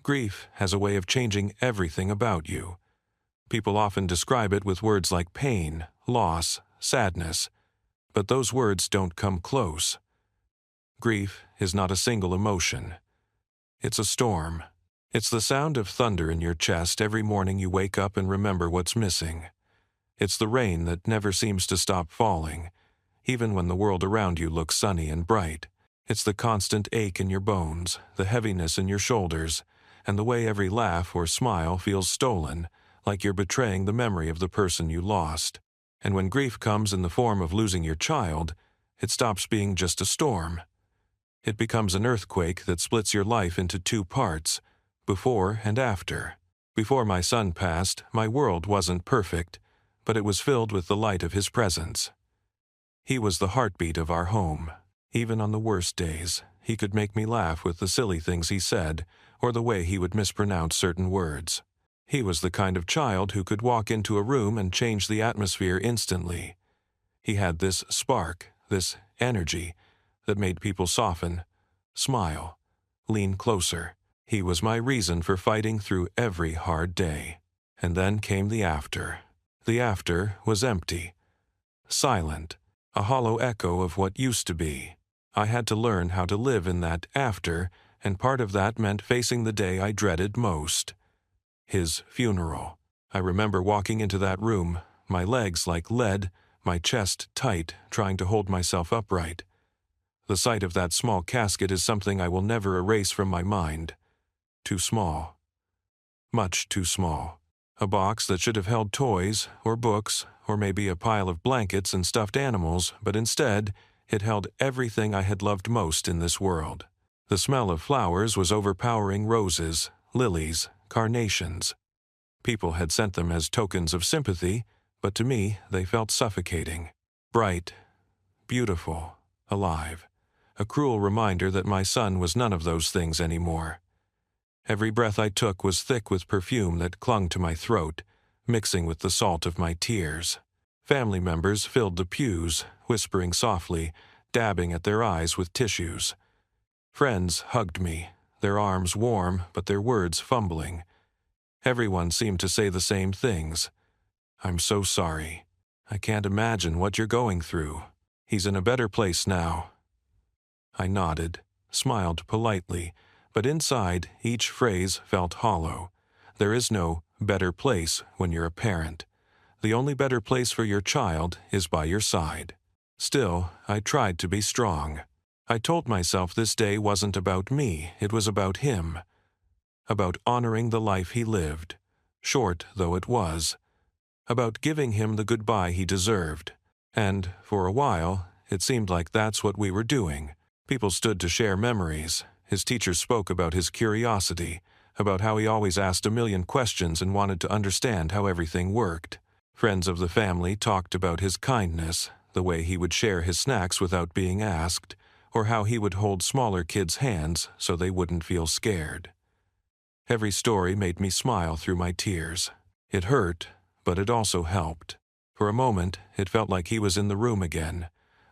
Grief has a way of changing everything about you. People often describe it with words like pain, loss, sadness, but those words don't come close. Grief is not a single emotion. It's a storm. It's the sound of thunder in your chest every morning you wake up and remember what's missing. It's the rain that never seems to stop falling, even when the world around you looks sunny and bright. It's the constant ache in your bones, the heaviness in your shoulders, and the way every laugh or smile feels stolen, like you're betraying the memory of the person you lost. And when grief comes in the form of losing your child, it stops being just a storm. It becomes an earthquake that splits your life into two parts, before and after. Before my son passed, my world wasn't perfect, but it was filled with the light of his presence. He was the heartbeat of our home. Even on the worst days, he could make me laugh with the silly things he said, or the way he would mispronounce certain words. He was the kind of child who could walk into a room and change the atmosphere instantly. He had this spark, this energy, that made people soften, smile, lean closer. He was my reason for fighting through every hard day. And then came the after. The after was empty, silent, a hollow echo of what used to be. I had to learn how to live in that after, and part of that meant facing the day I dreaded most. His funeral. I remember walking into that room, my legs like lead, my chest tight, trying to hold myself upright. The sight of that small casket is something I will never erase from my mind. Too small. Much too small. A box that should have held toys, or books, or maybe a pile of blankets and stuffed animals, but instead, it held everything I had loved most in this world. The smell of flowers was overpowering: roses, lilies, carnations. People had sent them as tokens of sympathy, but to me they felt suffocating. Bright, beautiful, alive. A cruel reminder that my son was none of those things anymore. Every breath I took was thick with perfume that clung to my throat, mixing with the salt of my tears. Family members filled the pews, whispering softly, dabbing at their eyes with tissues. Friends hugged me, their arms warm but their words fumbling. Everyone seemed to say the same things. "I'm so sorry. I can't imagine what you're going through. He's in a better place now." I nodded, smiled politely, but inside each phrase felt hollow. There is no better place when you're a parent. The only better place for your child is by your side. Still, I tried to be strong. I told myself this day wasn't about me, it was about him. About honoring the life he lived, short though it was. About giving him the goodbye he deserved. And, for a while, it seemed like that's what we were doing. People stood to share memories. His teachers spoke about his curiosity, about how he always asked a million questions and wanted to understand how everything worked. Friends of the family talked about his kindness, the way he would share his snacks without being asked, or how he would hold smaller kids' hands so they wouldn't feel scared. Every story made me smile through my tears. It hurt, but it also helped. For a moment, it felt like he was in the room again,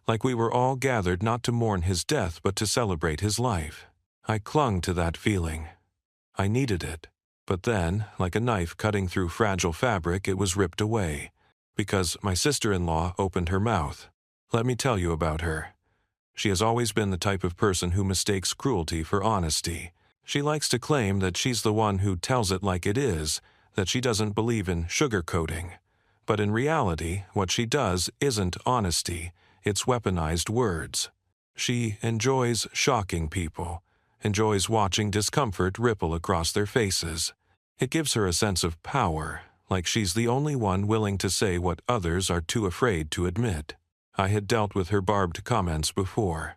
like we were all gathered not to mourn his death but to celebrate his life. I clung to that feeling. I needed it. But then, like a knife cutting through fragile fabric, it was ripped away, because my sister-in-law opened her mouth. Let me tell you about her. She has always been the type of person who mistakes cruelty for honesty. She likes to claim that she's the one who tells it like it is, that she doesn't believe in sugarcoating. But in reality, what she does isn't honesty, it's weaponized words. She enjoys shocking people, enjoys watching discomfort ripple across their faces. It gives her a sense of power, like she's the only one willing to say what others are too afraid to admit. I had dealt with her barbed comments before.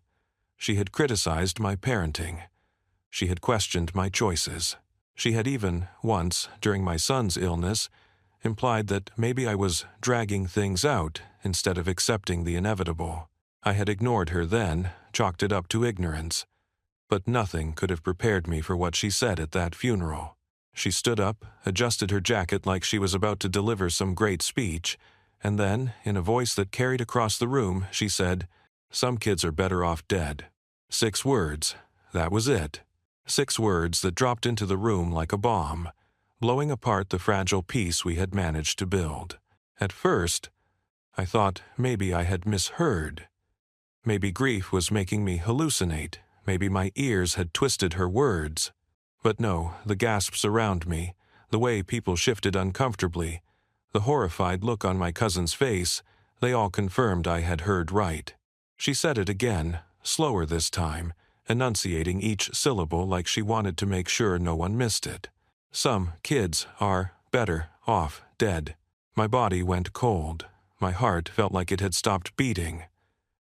She had criticized my parenting. She had questioned my choices. She had even, once, during my son's illness, implied that maybe I was dragging things out instead of accepting the inevitable. I had ignored her then, chalked it up to ignorance. But nothing could have prepared me for what she said at that funeral. She stood up, adjusted her jacket like she was about to deliver some great speech, and then, in a voice that carried across the room, she said, "Some kids are better off dead." 6 words. That was it. 6 words that dropped into the room like a bomb, blowing apart the fragile peace we had managed to build. At first, I thought maybe I had misheard. Maybe grief was making me hallucinate. Maybe my ears had twisted her words. But no, the gasps around me, the way people shifted uncomfortably, the horrified look on my cousin's face, they all confirmed I had heard right. She said it again, slower this time, enunciating each syllable like she wanted to make sure no one missed it. Some kids are better off dead. My body went cold. My heart felt like it had stopped beating.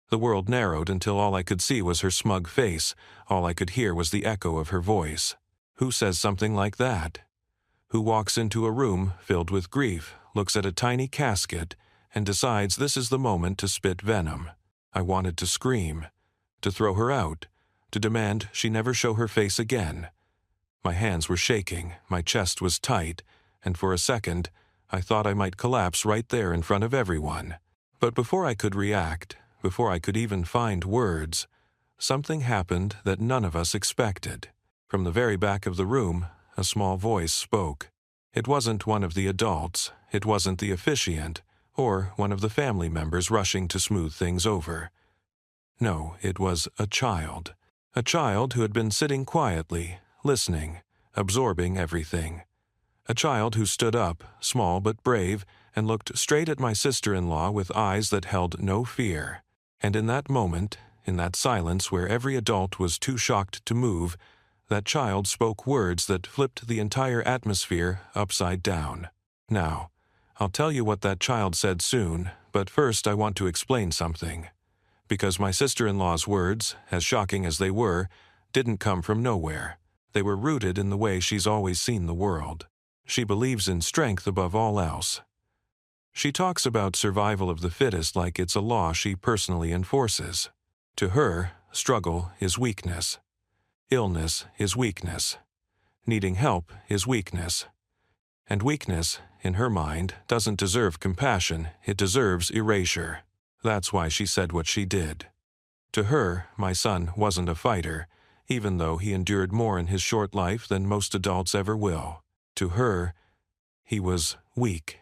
The world narrowed until all I could see was her smug face. All I could hear was the echo of her voice. Who says something like that? Who walks into a room filled with grief, looks at a tiny casket, and decides this is the moment to spit venom? I wanted to scream, to throw her out, to demand she never show her face again. My hands were shaking, my chest was tight, and for a second, I thought I might collapse right there in front of everyone. But before I could react, before I could even find words, something happened that none of us expected. From the very back of the room, a small voice spoke. It wasn't one of the adults, it wasn't the officiant, or one of the family members rushing to smooth things over. No, it was a child who had been sitting quietly, listening, absorbing everything. A child who stood up, small but brave, and looked straight at my sister-in-law with eyes that held no fear. And in that moment, in that silence where every adult was too shocked to move, that child spoke words that flipped the entire atmosphere upside down. Now, I'll tell you what that child said soon, but first I want to explain something. Because my sister-in-law's words, as shocking as they were, didn't come from nowhere. They were rooted in the way she's always seen the world. She believes in strength above all else. She talks about survival of the fittest like it's a law she personally enforces. To her, struggle is weakness. Illness is weakness. Needing help is weakness. And weakness, in her mind, doesn't deserve compassion, it deserves erasure. That's why she said what she did. To her, my son wasn't a fighter, even though he endured more in his short life than most adults ever will. To her, he was weak.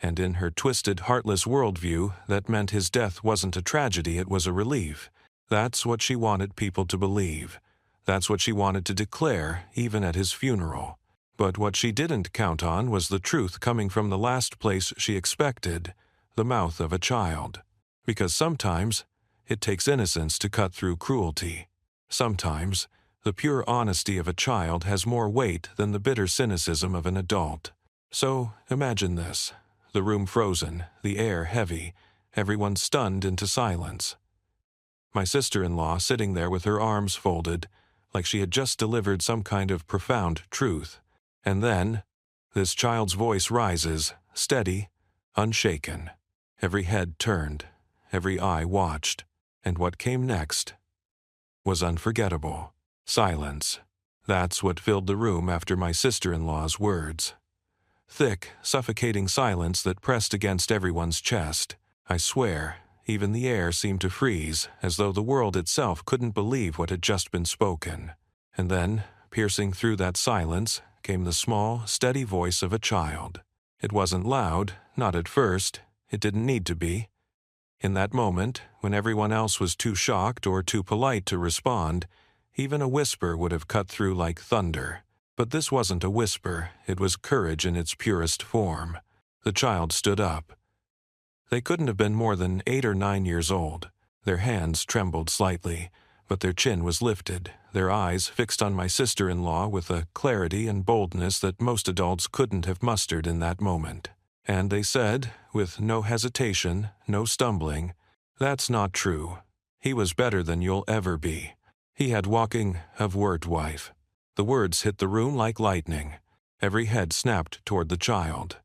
And in her twisted, heartless worldview, that meant his death wasn't a tragedy, it was a relief. That's what she wanted people to believe. That's what she wanted to declare, even at his funeral. But what she didn't count on was the truth coming from the last place she expected, the mouth of a child. Because sometimes, it takes innocence to cut through cruelty. Sometimes, the pure honesty of a child has more weight than the bitter cynicism of an adult. So, imagine this. The room frozen, the air heavy, everyone stunned into silence. My sister-in-law sitting there with her arms folded, like she had just delivered some kind of profound truth. And then, this child's voice rises, steady, unshaken. Every head turned, every eye watched, and what came next was unforgettable. Silence. That's what filled the room after my sister-in-law's words. Thick, suffocating silence that pressed against everyone's chest. I swear, even the air seemed to freeze, as though the world itself couldn't believe what had just been spoken. And then, piercing through that silence, came the small, steady voice of a child. It wasn't loud, not at first. It didn't need to be. In that moment, when everyone else was too shocked or too polite to respond, even a whisper would have cut through like thunder. But this wasn't a whisper, it was courage in its purest form. The child stood up. They couldn't have been more than 8 or 9 years old. Their hands trembled slightly, but their chin was lifted, their eyes fixed on my sister-in-law with a clarity and boldness that most adults couldn't have mustered in that moment. And they said, with no hesitation, no stumbling, "That's not true. He was better than you'll ever be. He had walking of word, wife." The words hit the room like lightning. Every head snapped toward the child.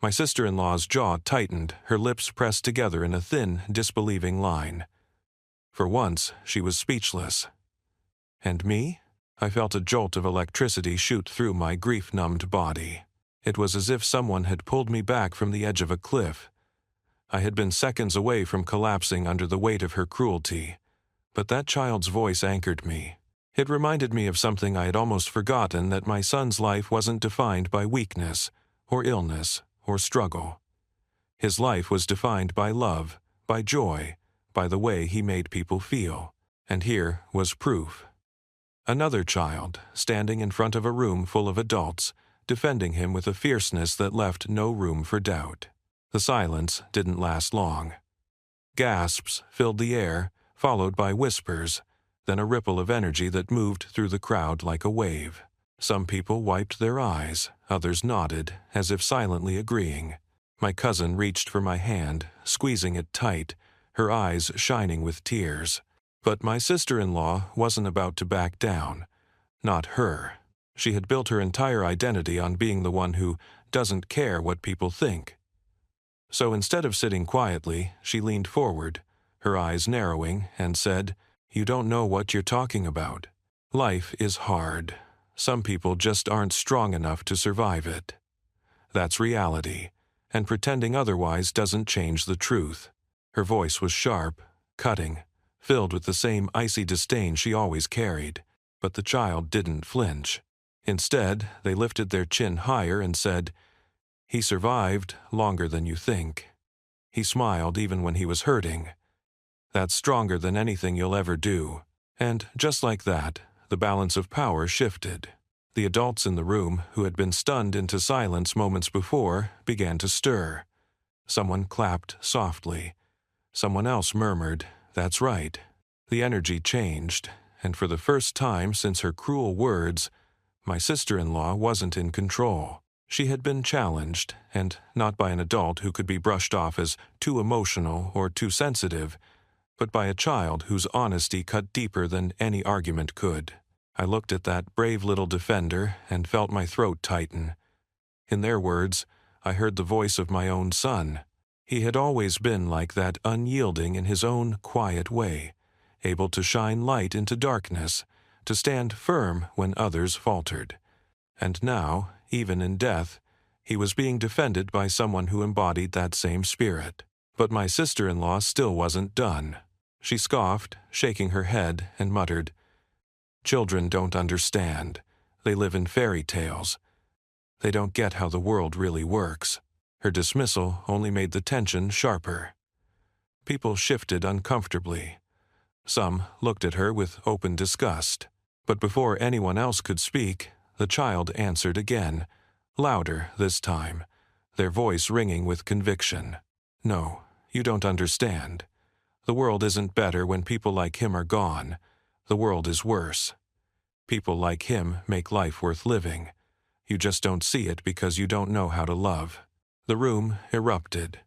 My sister-in-law's jaw tightened, her lips pressed together in a thin, disbelieving line. For once, she was speechless. And me? I felt a jolt of electricity shoot through my grief-numbed body. It was as if someone had pulled me back from the edge of a cliff. I had been seconds away from collapsing under the weight of her cruelty, but that child's voice anchored me. It reminded me of something I had almost forgotten, that my son's life wasn't defined by weakness, or illness, or struggle. His life was defined by love, by joy, by the way he made people feel. And here was proof. Another child, standing in front of a room full of adults, defending him with a fierceness that left no room for doubt. The silence didn't last long. Gasps filled the air, followed by whispers, then a ripple of energy that moved through the crowd like a wave. Some people wiped their eyes, others nodded, as if silently agreeing. My cousin reached for my hand, squeezing it tight, her eyes shining with tears. But my sister-in-law wasn't about to back down. Not her. She had built her entire identity on being the one who doesn't care what people think. So instead of sitting quietly, she leaned forward, her eyes narrowing, and said, "You don't know what you're talking about. Life is hard. Some people just aren't strong enough to survive it. That's reality, and pretending otherwise doesn't change the truth." Her voice was sharp, cutting, filled with the same icy disdain she always carried, but the child didn't flinch. Instead, they lifted their chin higher and said, "He survived longer than you think. He smiled even when he was hurting. That's stronger than anything you'll ever do." And just like that, the balance of power shifted. The adults in the room, who had been stunned into silence moments before, began to stir. Someone clapped softly. Someone else murmured, "That's right." The energy changed, and for the first time since her cruel words, my sister-in-law wasn't in control. She had been challenged, and not by an adult who could be brushed off as too emotional or too sensitive, but by a child whose honesty cut deeper than any argument could. I looked at that brave little defender and felt my throat tighten. In their words, I heard the voice of my own son. He had always been like that, unyielding in his own quiet way, able to shine light into darkness, to stand firm when others faltered. And now, even in death, he was being defended by someone who embodied that same spirit. But my sister-in-law still wasn't done. She scoffed, shaking her head, and muttered, "Children don't understand. They live in fairy tales. They don't get how the world really works." Her dismissal only made the tension sharper. People shifted uncomfortably. Some looked at her with open disgust. But before anyone else could speak, the child answered again, louder this time, their voice ringing with conviction. "No, you don't understand. The world isn't better when people like him are gone. The world is worse. People like him make life worth living. You just don't see it because you don't know how to love." The room erupted,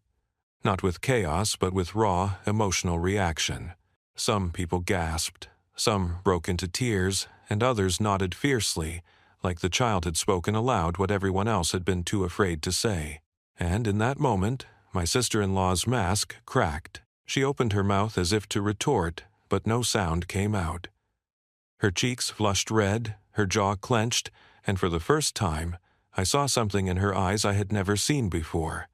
not with chaos but with raw, emotional reaction. Some people gasped, some broke into tears, and others nodded fiercely, like the child had spoken aloud what everyone else had been too afraid to say. And in that moment, my sister-in-law's mask cracked. She opened her mouth as if to retort, but no sound came out. Her cheeks flushed red, her jaw clenched, and for the first time, I saw something in her eyes I had never seen before.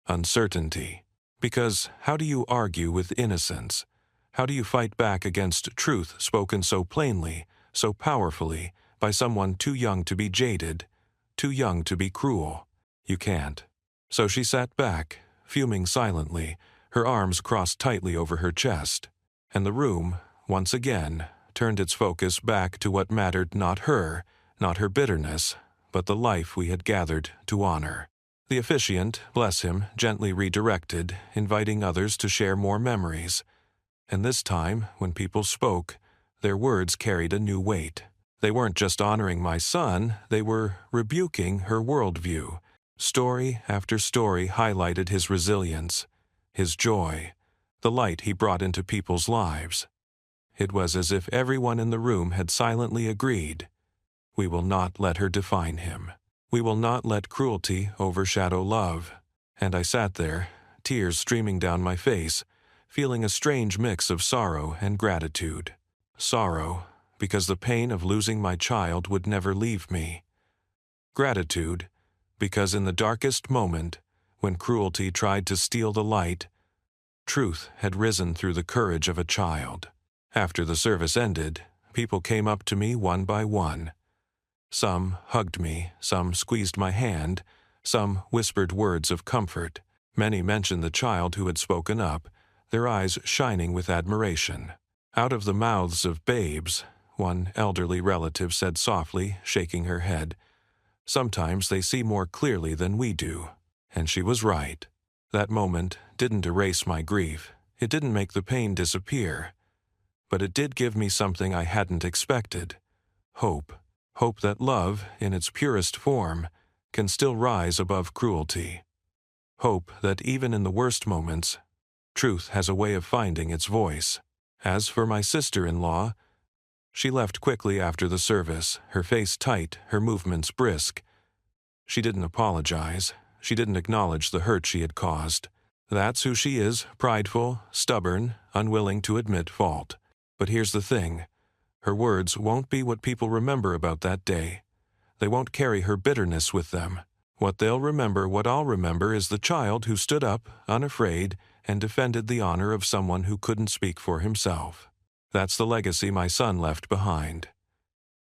Uncertainty. Because how do you argue with innocence? How do you fight back against truth spoken so plainly, so powerfully, by someone too young to be jaded, too young to be cruel? You can't. So she sat back, fuming silently, her arms crossed tightly over her chest. And the room, once again, turned its focus back to what mattered, not her bitterness, but the life we had gathered to honor. The officiant, bless him, gently redirected, inviting others to share more memories. And this time, when people spoke, their words carried a new weight. They weren't just honoring my son, they were rebuking her worldview. Story after story highlighted his resilience, his joy, the light he brought into people's lives. It was as if everyone in the room had silently agreed, "We will not let her define him. We will not let cruelty overshadow love." And I sat there, tears streaming down my face, feeling a strange mix of sorrow and gratitude. Sorrow, because the pain of losing my child would never leave me. Gratitude, because in the darkest moment, when cruelty tried to steal the light, truth had risen through the courage of a child. After the service ended, People came up to me one by one. Some hugged me, some squeezed my hand, some whispered words of comfort. Many mentioned the child who had spoken up, their eyes shining with admiration. Out of the mouths of babes, one elderly relative said softly, shaking her head, "Sometimes they see more clearly than we do." And she was right. That moment didn't erase my grief. It didn't make the pain disappear. But it did give me something I hadn't expected. Hope. Hope that love, in its purest form, can still rise above cruelty. Hope that even in the worst moments, truth has a way of finding its voice. As for my sister-in-law, she left quickly after the service, her face tight, her movements brisk. She didn't apologize. She didn't acknowledge the hurt she had caused. That's who she is, prideful, stubborn, unwilling to admit fault. But here's the thing. Her words won't be what people remember about that day. They won't carry her bitterness with them. What they'll remember, what I'll remember, is the child who stood up, unafraid, and defended the honor of someone who couldn't speak for himself. That's the legacy my son left behind.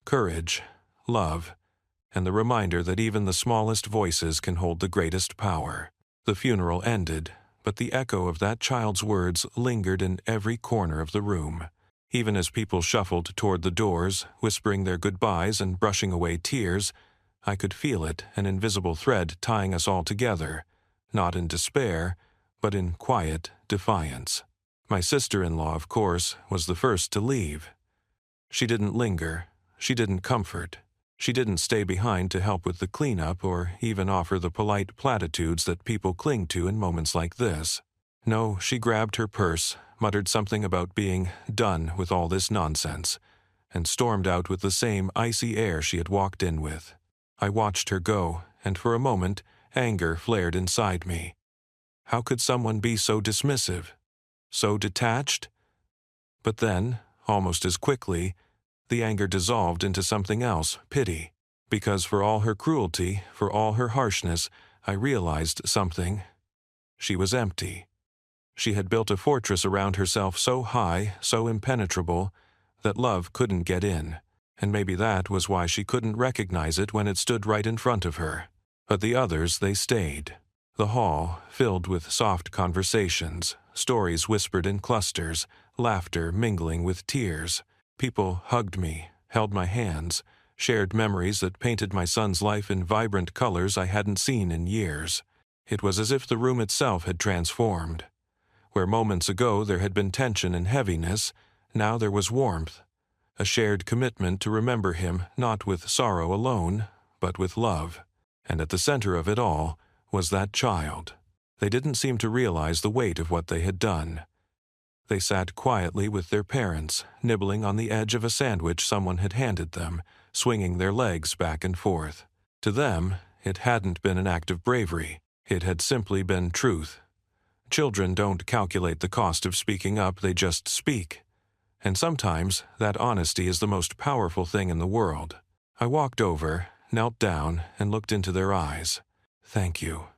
Courage, love, and the reminder that even the smallest voices can hold the greatest power. The funeral ended, but the echo of that child's words lingered in every corner of the room. Even as people shuffled toward the doors, whispering their goodbyes and brushing away tears, I could feel it, an invisible thread tying us all together, not in despair, but in quiet defiance. My sister-in-law, of course, was the first to leave. She didn't linger. She didn't comfort. She didn't stay behind to help with the cleanup or even offer the polite platitudes that people cling to in moments like this. No, she grabbed her purse, muttered something about being done with all this nonsense, and stormed out with the same icy air she had walked in with. I watched her go, and for a moment, anger flared inside me. How could someone be so dismissive? So detached? But then, almost as quickly, the anger dissolved into something else, pity. Because for all her cruelty, for all her harshness, I realized something. She was empty. She had built a fortress around herself so high, so impenetrable, that love couldn't get in. And maybe that was why she couldn't recognize it when it stood right in front of her. But the others, they stayed. The hall, filled with soft conversations, stories whispered in clusters, laughter mingling with tears. People hugged me, held my hands, shared memories that painted my son's life in vibrant colors I hadn't seen in years. It was as if the room itself had transformed. Where moments ago there had been tension and heaviness, now there was warmth, a shared commitment to remember him not with sorrow alone, but with love. And at the center of it all was that child. They didn't seem to realize the weight of what they had done. They sat quietly with their parents, nibbling on the edge of a sandwich someone had handed them, swinging their legs back and forth. To them, it hadn't been an act of bravery. It had simply been truth. Children don't calculate the cost of speaking up, they just speak. And sometimes that honesty is the most powerful thing in the world. I walked over, knelt down, and looked into their eyes. "Thank you,"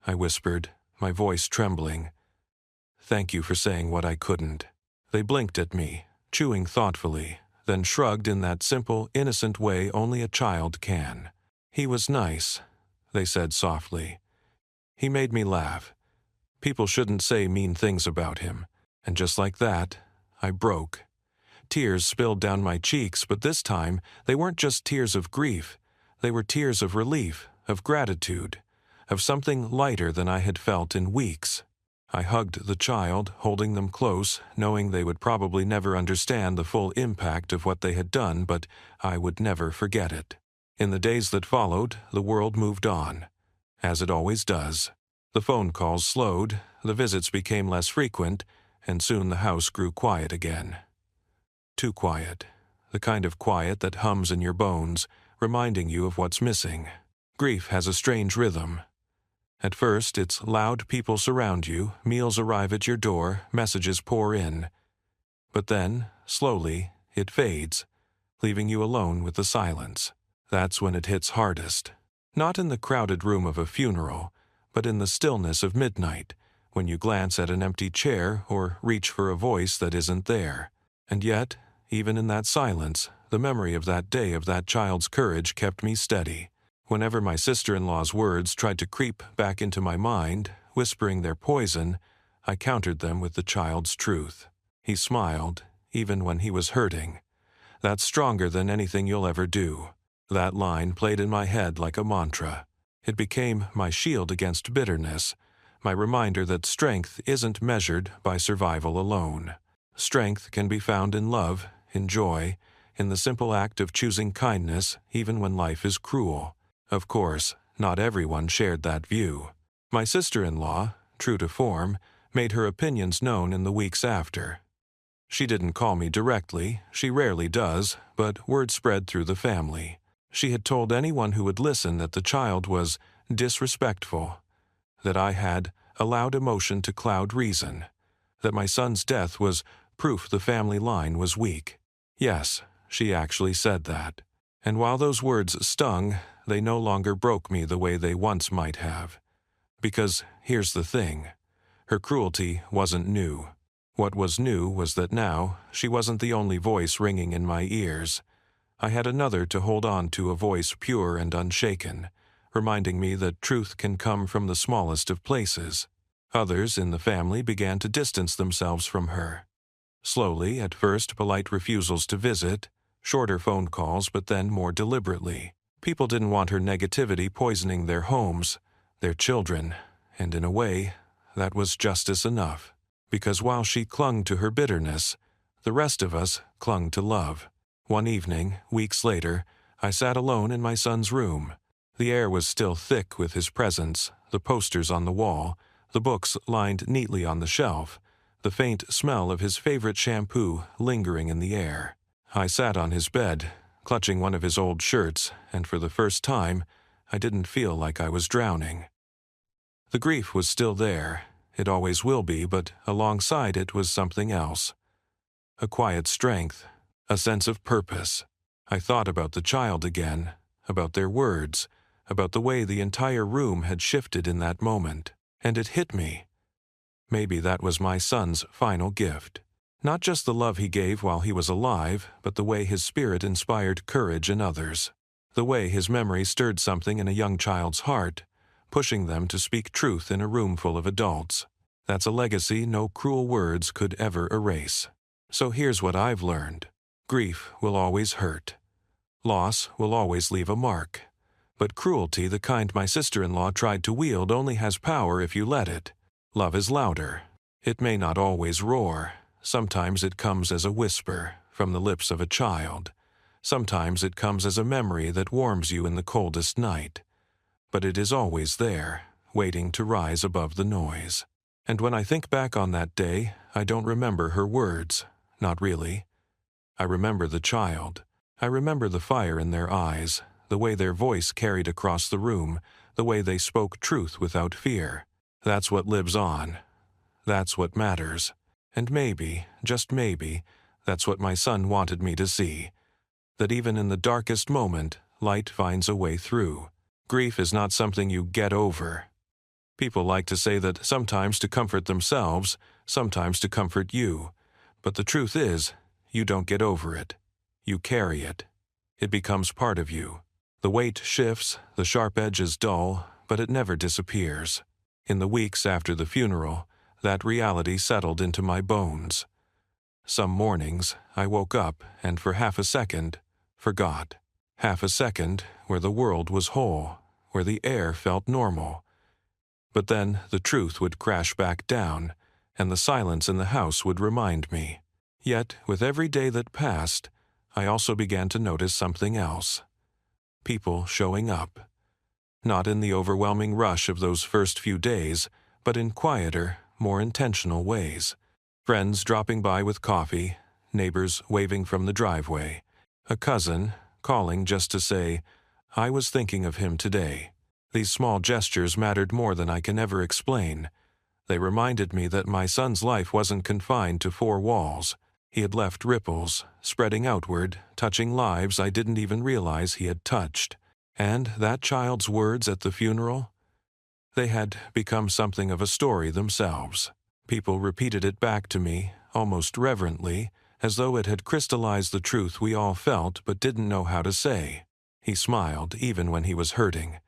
I whispered, my voice trembling. "Thank you for saying what I couldn't." They blinked at me, chewing thoughtfully, then shrugged in that simple, innocent way only a child can. "He was nice," they said softly. "He made me laugh. People shouldn't say mean things about him." And just like that, I broke. Tears spilled down my cheeks, but this time they weren't just tears of grief. They were tears of relief, of gratitude, of something lighter than I had felt in weeks. I hugged the child, holding them close, knowing they would probably never understand the full impact of what they had done, but I would never forget it. In the days that followed, the world moved on, as it always does. The phone calls slowed, the visits became less frequent, and soon the house grew quiet again. Too quiet. The kind of quiet that hums in your bones, reminding you of what's missing. Grief has a strange rhythm. At first, it's loud people surround you, meals arrive at your door, messages pour in. But then, slowly, it fades, leaving you alone with the silence. That's when it hits hardest. Not in the crowded room of a funeral, but in the stillness of midnight, when you glance at an empty chair or reach for a voice that isn't there. And yet, even in that silence, the memory of that day of that child's courage kept me steady. Whenever my sister-in-law's words tried to creep back into my mind, whispering their poison, I countered them with the child's truth. He smiled, even when he was hurting. That's stronger than anything you'll ever do. That line played in my head like a mantra. It became my shield against bitterness, my reminder that strength isn't measured by survival alone. Strength can be found in love, in joy, in the simple act of choosing kindness even when life is cruel. Of course, not everyone shared that view. My sister-in-law, true to form, made her opinions known in the weeks after. She didn't call me directly, she rarely does, but word spread through the family. She had told anyone who would listen that the child was disrespectful, that I had allowed emotion to cloud reason, that my son's death was proof the family line was weak. Yes, she actually said that. And while those words stung, they no longer broke me the way they once might have. Because here's the thing, her cruelty wasn't new. What was new was that now she wasn't the only voice ringing in my ears. I had another to hold on to, a voice pure and unshaken, reminding me that truth can come from the smallest of places. Others in the family began to distance themselves from her. Slowly, at first polite refusals to visit, shorter phone calls, but then more deliberately. People didn't want her negativity poisoning their homes, their children, and in a way, that was justice enough. Because while she clung to her bitterness, the rest of us clung to love. One evening, weeks later, I sat alone in my son's room. The air was still thick with his presence, the posters on the wall, the books lined neatly on the shelf, the faint smell of his favorite shampoo lingering in the air. I sat on his bed, clutching one of his old shirts, and for the first time, I didn't feel like I was drowning. The grief was still there. It always will be, but alongside it was something else. A quiet strength, a sense of purpose. I thought about the child again, about their words, about the way the entire room had shifted in that moment, and it hit me. Maybe that was my son's final gift. Not just the love he gave while he was alive, but the way his spirit inspired courage in others. The way his memory stirred something in a young child's heart, pushing them to speak truth in a room full of adults. That's a legacy no cruel words could ever erase. So here's what I've learned. Grief will always hurt. Loss will always leave a mark. But cruelty, the kind my sister-in-law tried to wield, only has power if you let it. Love is louder. It may not always roar. Sometimes it comes as a whisper from the lips of a child. Sometimes it comes as a memory that warms you in the coldest night. But it is always there, waiting to rise above the noise. And when I think back on that day, I don't remember her words. Not really. I remember the child. I remember the fire in their eyes, the way their voice carried across the room, the way they spoke truth without fear. That's what lives on. That's what matters. And maybe, just maybe, that's what my son wanted me to see. That even in the darkest moment, light finds a way through. Grief is not something you get over. People like to say that sometimes to comfort themselves, sometimes to comfort you. But the truth is, you don't get over it. You carry it. It becomes part of you. The weight shifts, the sharp edge is dull, but it never disappears. In the weeks after the funeral, that reality settled into my bones. Some mornings, I woke up and for half a second, forgot. Half a second where the world was whole, where the air felt normal. But then the truth would crash back down, and the silence in the house would remind me. Yet, with every day that passed, I also began to notice something else. People showing up. Not in the overwhelming rush of those first few days, but in quieter, more intentional ways. Friends dropping by with coffee, neighbors waving from the driveway, a cousin calling just to say, "I was thinking of him today." These small gestures mattered more than I can ever explain. They reminded me that my son's life wasn't confined to four walls. He had left ripples, spreading outward, touching lives I didn't even realize he had touched. And that child's words at the funeral? They had become something of a story themselves. People repeated it back to me, almost reverently, as though it had crystallized the truth we all felt but didn't know how to say. He smiled even when he was hurting.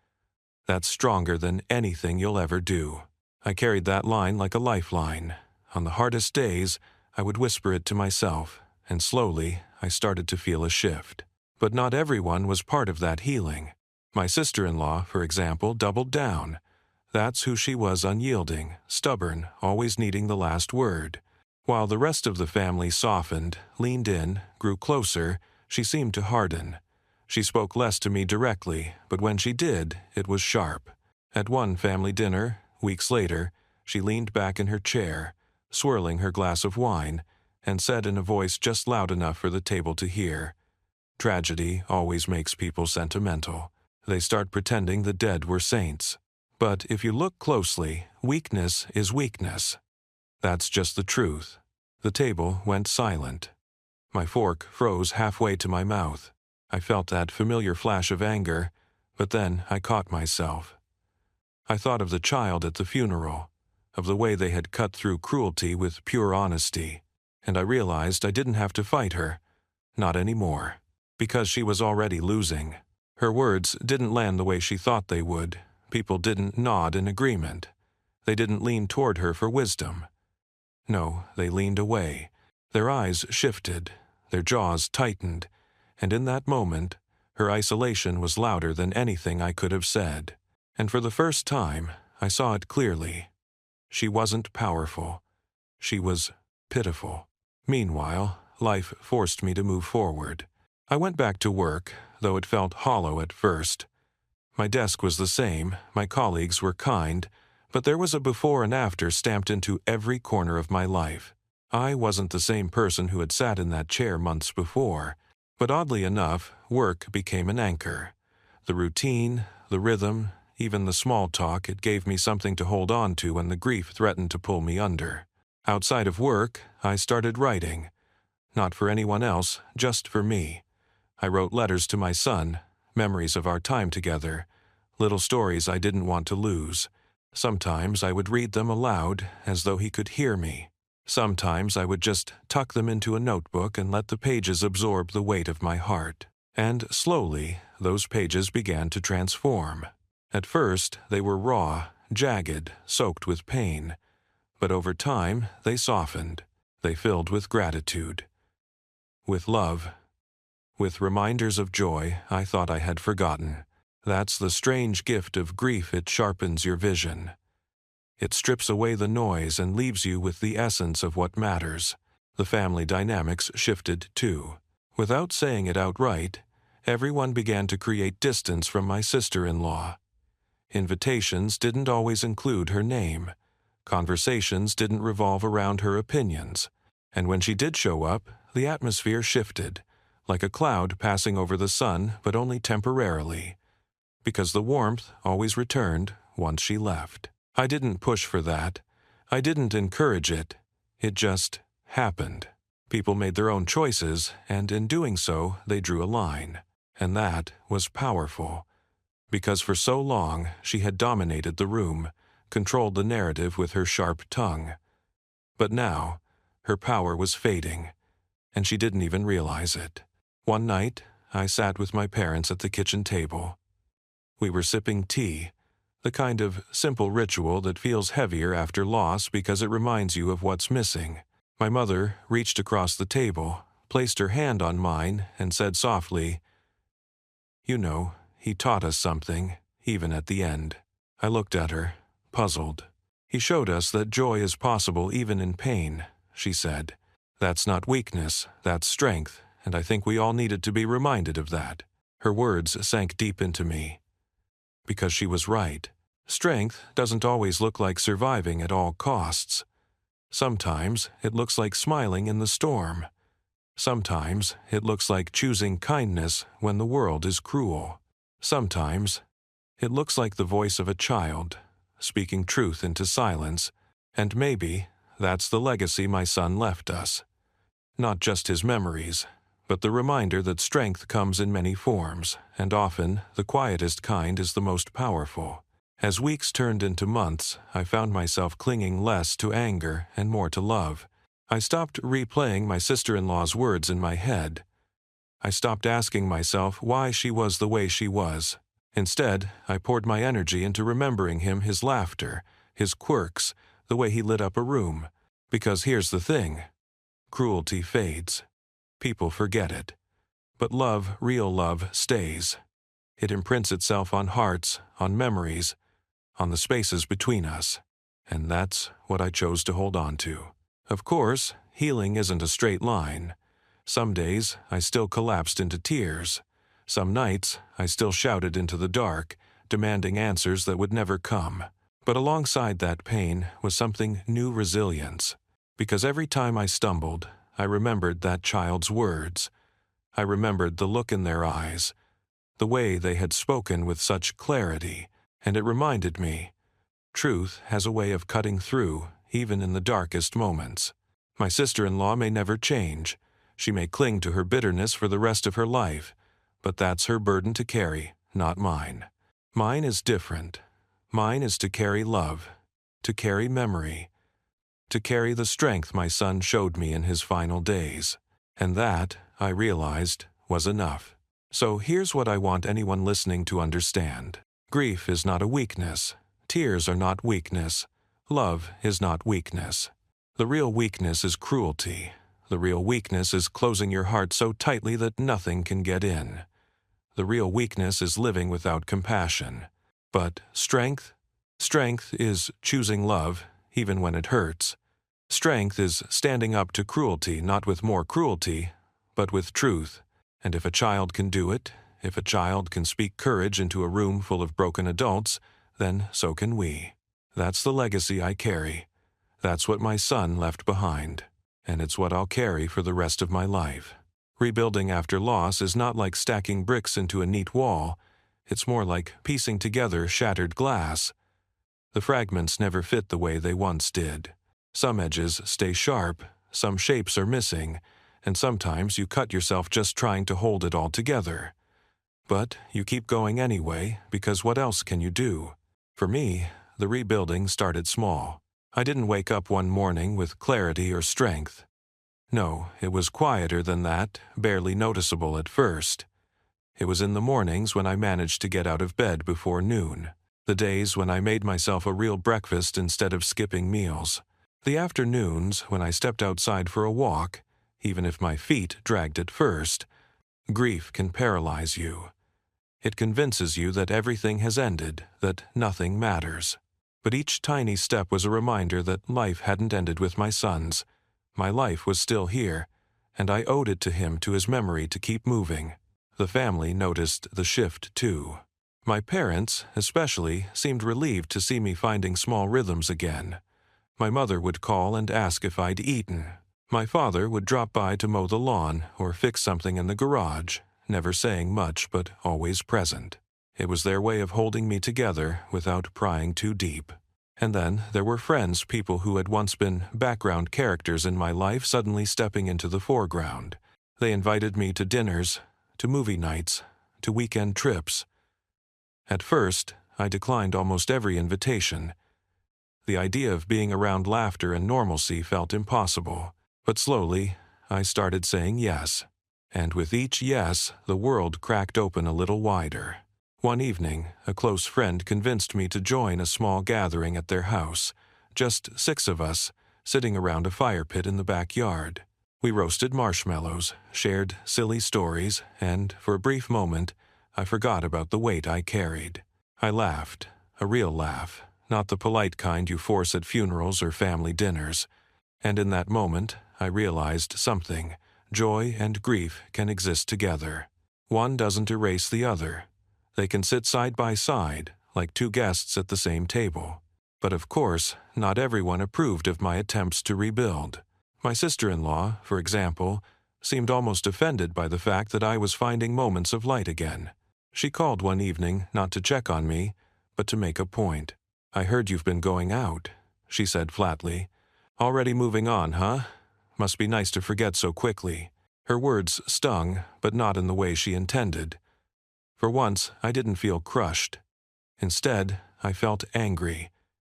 That's stronger than anything you'll ever do. I carried that line like a lifeline. On the hardest days, I would whisper it to myself, and slowly I started to feel a shift. But not everyone was part of that healing. My sister-in-law, for example, doubled down. That's who she was: unyielding, stubborn, always needing the last word. While the rest of the family softened, leaned in, grew closer, she seemed to harden. She spoke less to me directly, but when she did, it was sharp. At one family dinner, weeks later, she leaned back in her chair, swirling her glass of wine, and said in a voice just loud enough for the table to hear, "Tragedy always makes people sentimental. They start pretending the dead were saints. But if you look closely, weakness is weakness. That's just the truth." The table went silent. My fork froze halfway to my mouth. I felt that familiar flash of anger, but then I caught myself. I thought of the child at the funeral, of the way they had cut through cruelty with pure honesty, and I realized I didn't have to fight her. Not anymore. Because she was already losing. Her words didn't land the way she thought they would. People didn't nod in agreement. They didn't lean toward her for wisdom. No, they leaned away. Their eyes shifted, their jaws tightened, and in that moment, her isolation was louder than anything I could have said. And for the first time, I saw it clearly. She wasn't powerful. She was pitiful. Meanwhile, life forced me to move forward. I went back to work, though it felt hollow at first. My desk was the same, my colleagues were kind, but there was a before and after stamped into every corner of my life. I wasn't the same person who had sat in that chair months before, but oddly enough, work became an anchor. The routine, the rhythm, even the small talk, it gave me something to hold on to when the grief threatened to pull me under. Outside of work, I started writing. Not for anyone else, just for me. I wrote letters to my son, memories of our time together, little stories I didn't want to lose. Sometimes I would read them aloud, as though he could hear me. Sometimes I would just tuck them into a notebook and let the pages absorb the weight of my heart. And slowly, those pages began to transform. At first, they were raw, jagged, soaked with pain. But over time, they softened. They filled with gratitude. With love. With reminders of joy I thought I had forgotten. That's the strange gift of grief. It sharpens your vision. It strips away the noise and leaves you with the essence of what matters. The family dynamics shifted too. Without saying it outright, everyone began to create distance from my sister-in-law. Invitations didn't always include her name. Conversations didn't revolve around her opinions. And when she did show up, the atmosphere shifted, like a cloud passing over the sun, but only temporarily. Because the warmth always returned once she left. I didn't push for that. I didn't encourage it. It just happened. People made their own choices, and in doing so, they drew a line. And that was powerful. Because for so long, she had dominated the room, controlled the narrative with her sharp tongue. But now, her power was fading, and she didn't even realize it. One night, I sat with my parents at the kitchen table. We were sipping tea, the kind of simple ritual that feels heavier after loss because it reminds you of what's missing. My mother reached across the table, placed her hand on mine, and said softly, "You know, he taught us something, even at the end." I looked at her, puzzled. "He showed us that joy is possible even in pain," she said. "That's not weakness, that's strength, and I think we all needed to be reminded of that." Her words sank deep into me. Because she was right. Strength doesn't always look like surviving at all costs. Sometimes it looks like smiling in the storm. Sometimes it looks like choosing kindness when the world is cruel. Sometimes it looks like the voice of a child, speaking truth into silence, and maybe that's the legacy my son left us. Not just his memories, but the reminder that strength comes in many forms, and often the quietest kind is the most powerful. As weeks turned into months, I found myself clinging less to anger and more to love. I stopped replaying my sister-in-law's words in my head. I stopped asking myself why she was the way she was. Instead, I poured my energy into remembering him, his laughter, his quirks, the way he lit up a room. Because here's the thing. Cruelty fades. People forget it. But love, real love, stays. It imprints itself on hearts, on memories, on the spaces between us. And that's what I chose to hold on to. Of course, healing isn't a straight line. Some days, I still collapsed into tears. Some nights, I still shouted into the dark, demanding answers that would never come. But alongside that pain was something new: resilience. Because every time I stumbled, I remembered that child's words. I remembered the look in their eyes, the way they had spoken with such clarity, and it reminded me, truth has a way of cutting through, even in the darkest moments. My sister-in-law may never change. She may cling to her bitterness for the rest of her life, but that's her burden to carry, not mine. Mine is different. Mine is to carry love, to carry memory, to carry the strength my son showed me in his final days. And that, I realized, was enough. So here's what I want anyone listening to understand. Grief is not a weakness. Tears are not weakness. Love is not weakness. The real weakness is cruelty. The real weakness is closing your heart so tightly that nothing can get in. The real weakness is living without compassion. But strength? Strength is choosing love, even when it hurts. Strength is standing up to cruelty, not with more cruelty, but with truth. And if a child can do it, if a child can speak courage into a room full of broken adults, then so can we. That's the legacy I carry. That's what my son left behind. And it's what I'll carry for the rest of my life. Rebuilding after loss is not like stacking bricks into a neat wall. It's more like piecing together shattered glass. The fragments never fit the way they once did. Some edges stay sharp, some shapes are missing, and sometimes you cut yourself just trying to hold it all together. But you keep going anyway, because what else can you do? For me, the rebuilding started small. I didn't wake up one morning with clarity or strength. No, it was quieter than that, barely noticeable at first. It was in the mornings when I managed to get out of bed before noon. The days when I made myself a real breakfast instead of skipping meals. The afternoons when I stepped outside for a walk, even if my feet dragged at first. Grief can paralyze you. It convinces you that everything has ended, that nothing matters. But each tiny step was a reminder that life hadn't ended with my sons. My life was still here, and I owed it to him, to his memory, to keep moving. The family noticed the shift, too. My parents, especially, seemed relieved to see me finding small rhythms again. My mother would call and ask if I'd eaten. My father would drop by to mow the lawn or fix something in the garage, never saying much but always present. It was their way of holding me together without prying too deep. And then there were friends, people who had once been background characters in my life, suddenly stepping into the foreground. They invited me to dinners, to movie nights, to weekend trips. At first, I declined almost every invitation. The idea of being around laughter and normalcy felt impossible. But slowly, I started saying yes. And with each yes, the world cracked open a little wider. One evening, a close friend convinced me to join a small gathering at their house. Just 6 of us, sitting around a fire pit in the backyard. We roasted marshmallows, shared silly stories, and, for a brief moment, I forgot about the weight I carried. I laughed, a real laugh, not the polite kind you force at funerals or family dinners. And in that moment, I realized something. Joy and grief can exist together. One doesn't erase the other. They can sit side by side, like 2 guests at the same table. But of course, not everyone approved of my attempts to rebuild. My sister-in-law, for example, seemed almost offended by the fact that I was finding moments of light again. She called one evening not to check on me, but to make a point. "I heard you've been going out," she said flatly. "Already moving on, huh? Must be nice to forget so quickly." Her words stung, but not in the way she intended. For once, I didn't feel crushed. Instead, I felt angry.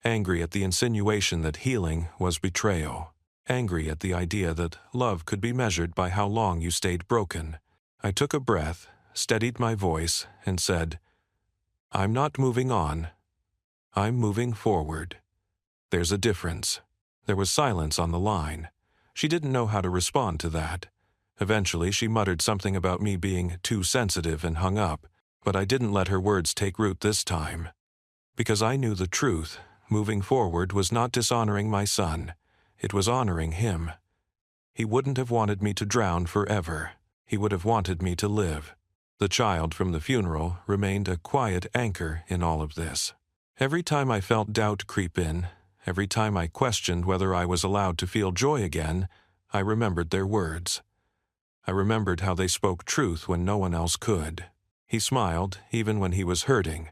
Angry at the insinuation that healing was betrayal. angry at the idea that love could be measured by how long you stayed broken. I took a breath, steadied my voice, and said, "I'm not moving on. I'm moving forward. There's a difference." There was silence on the line. She didn't know how to respond to that. Eventually, she muttered something about me being too sensitive and hung up, but I didn't let her words take root this time. Because I knew the truth, moving forward was not dishonoring my son. It was honoring him. He wouldn't have wanted me to drown forever. He would have wanted me to live. The child from the funeral remained a quiet anchor in all of this. Every time I felt doubt creep in, every time I questioned whether I was allowed to feel joy again, I remembered their words. I remembered how they spoke truth when no one else could. He smiled, even when he was hurting.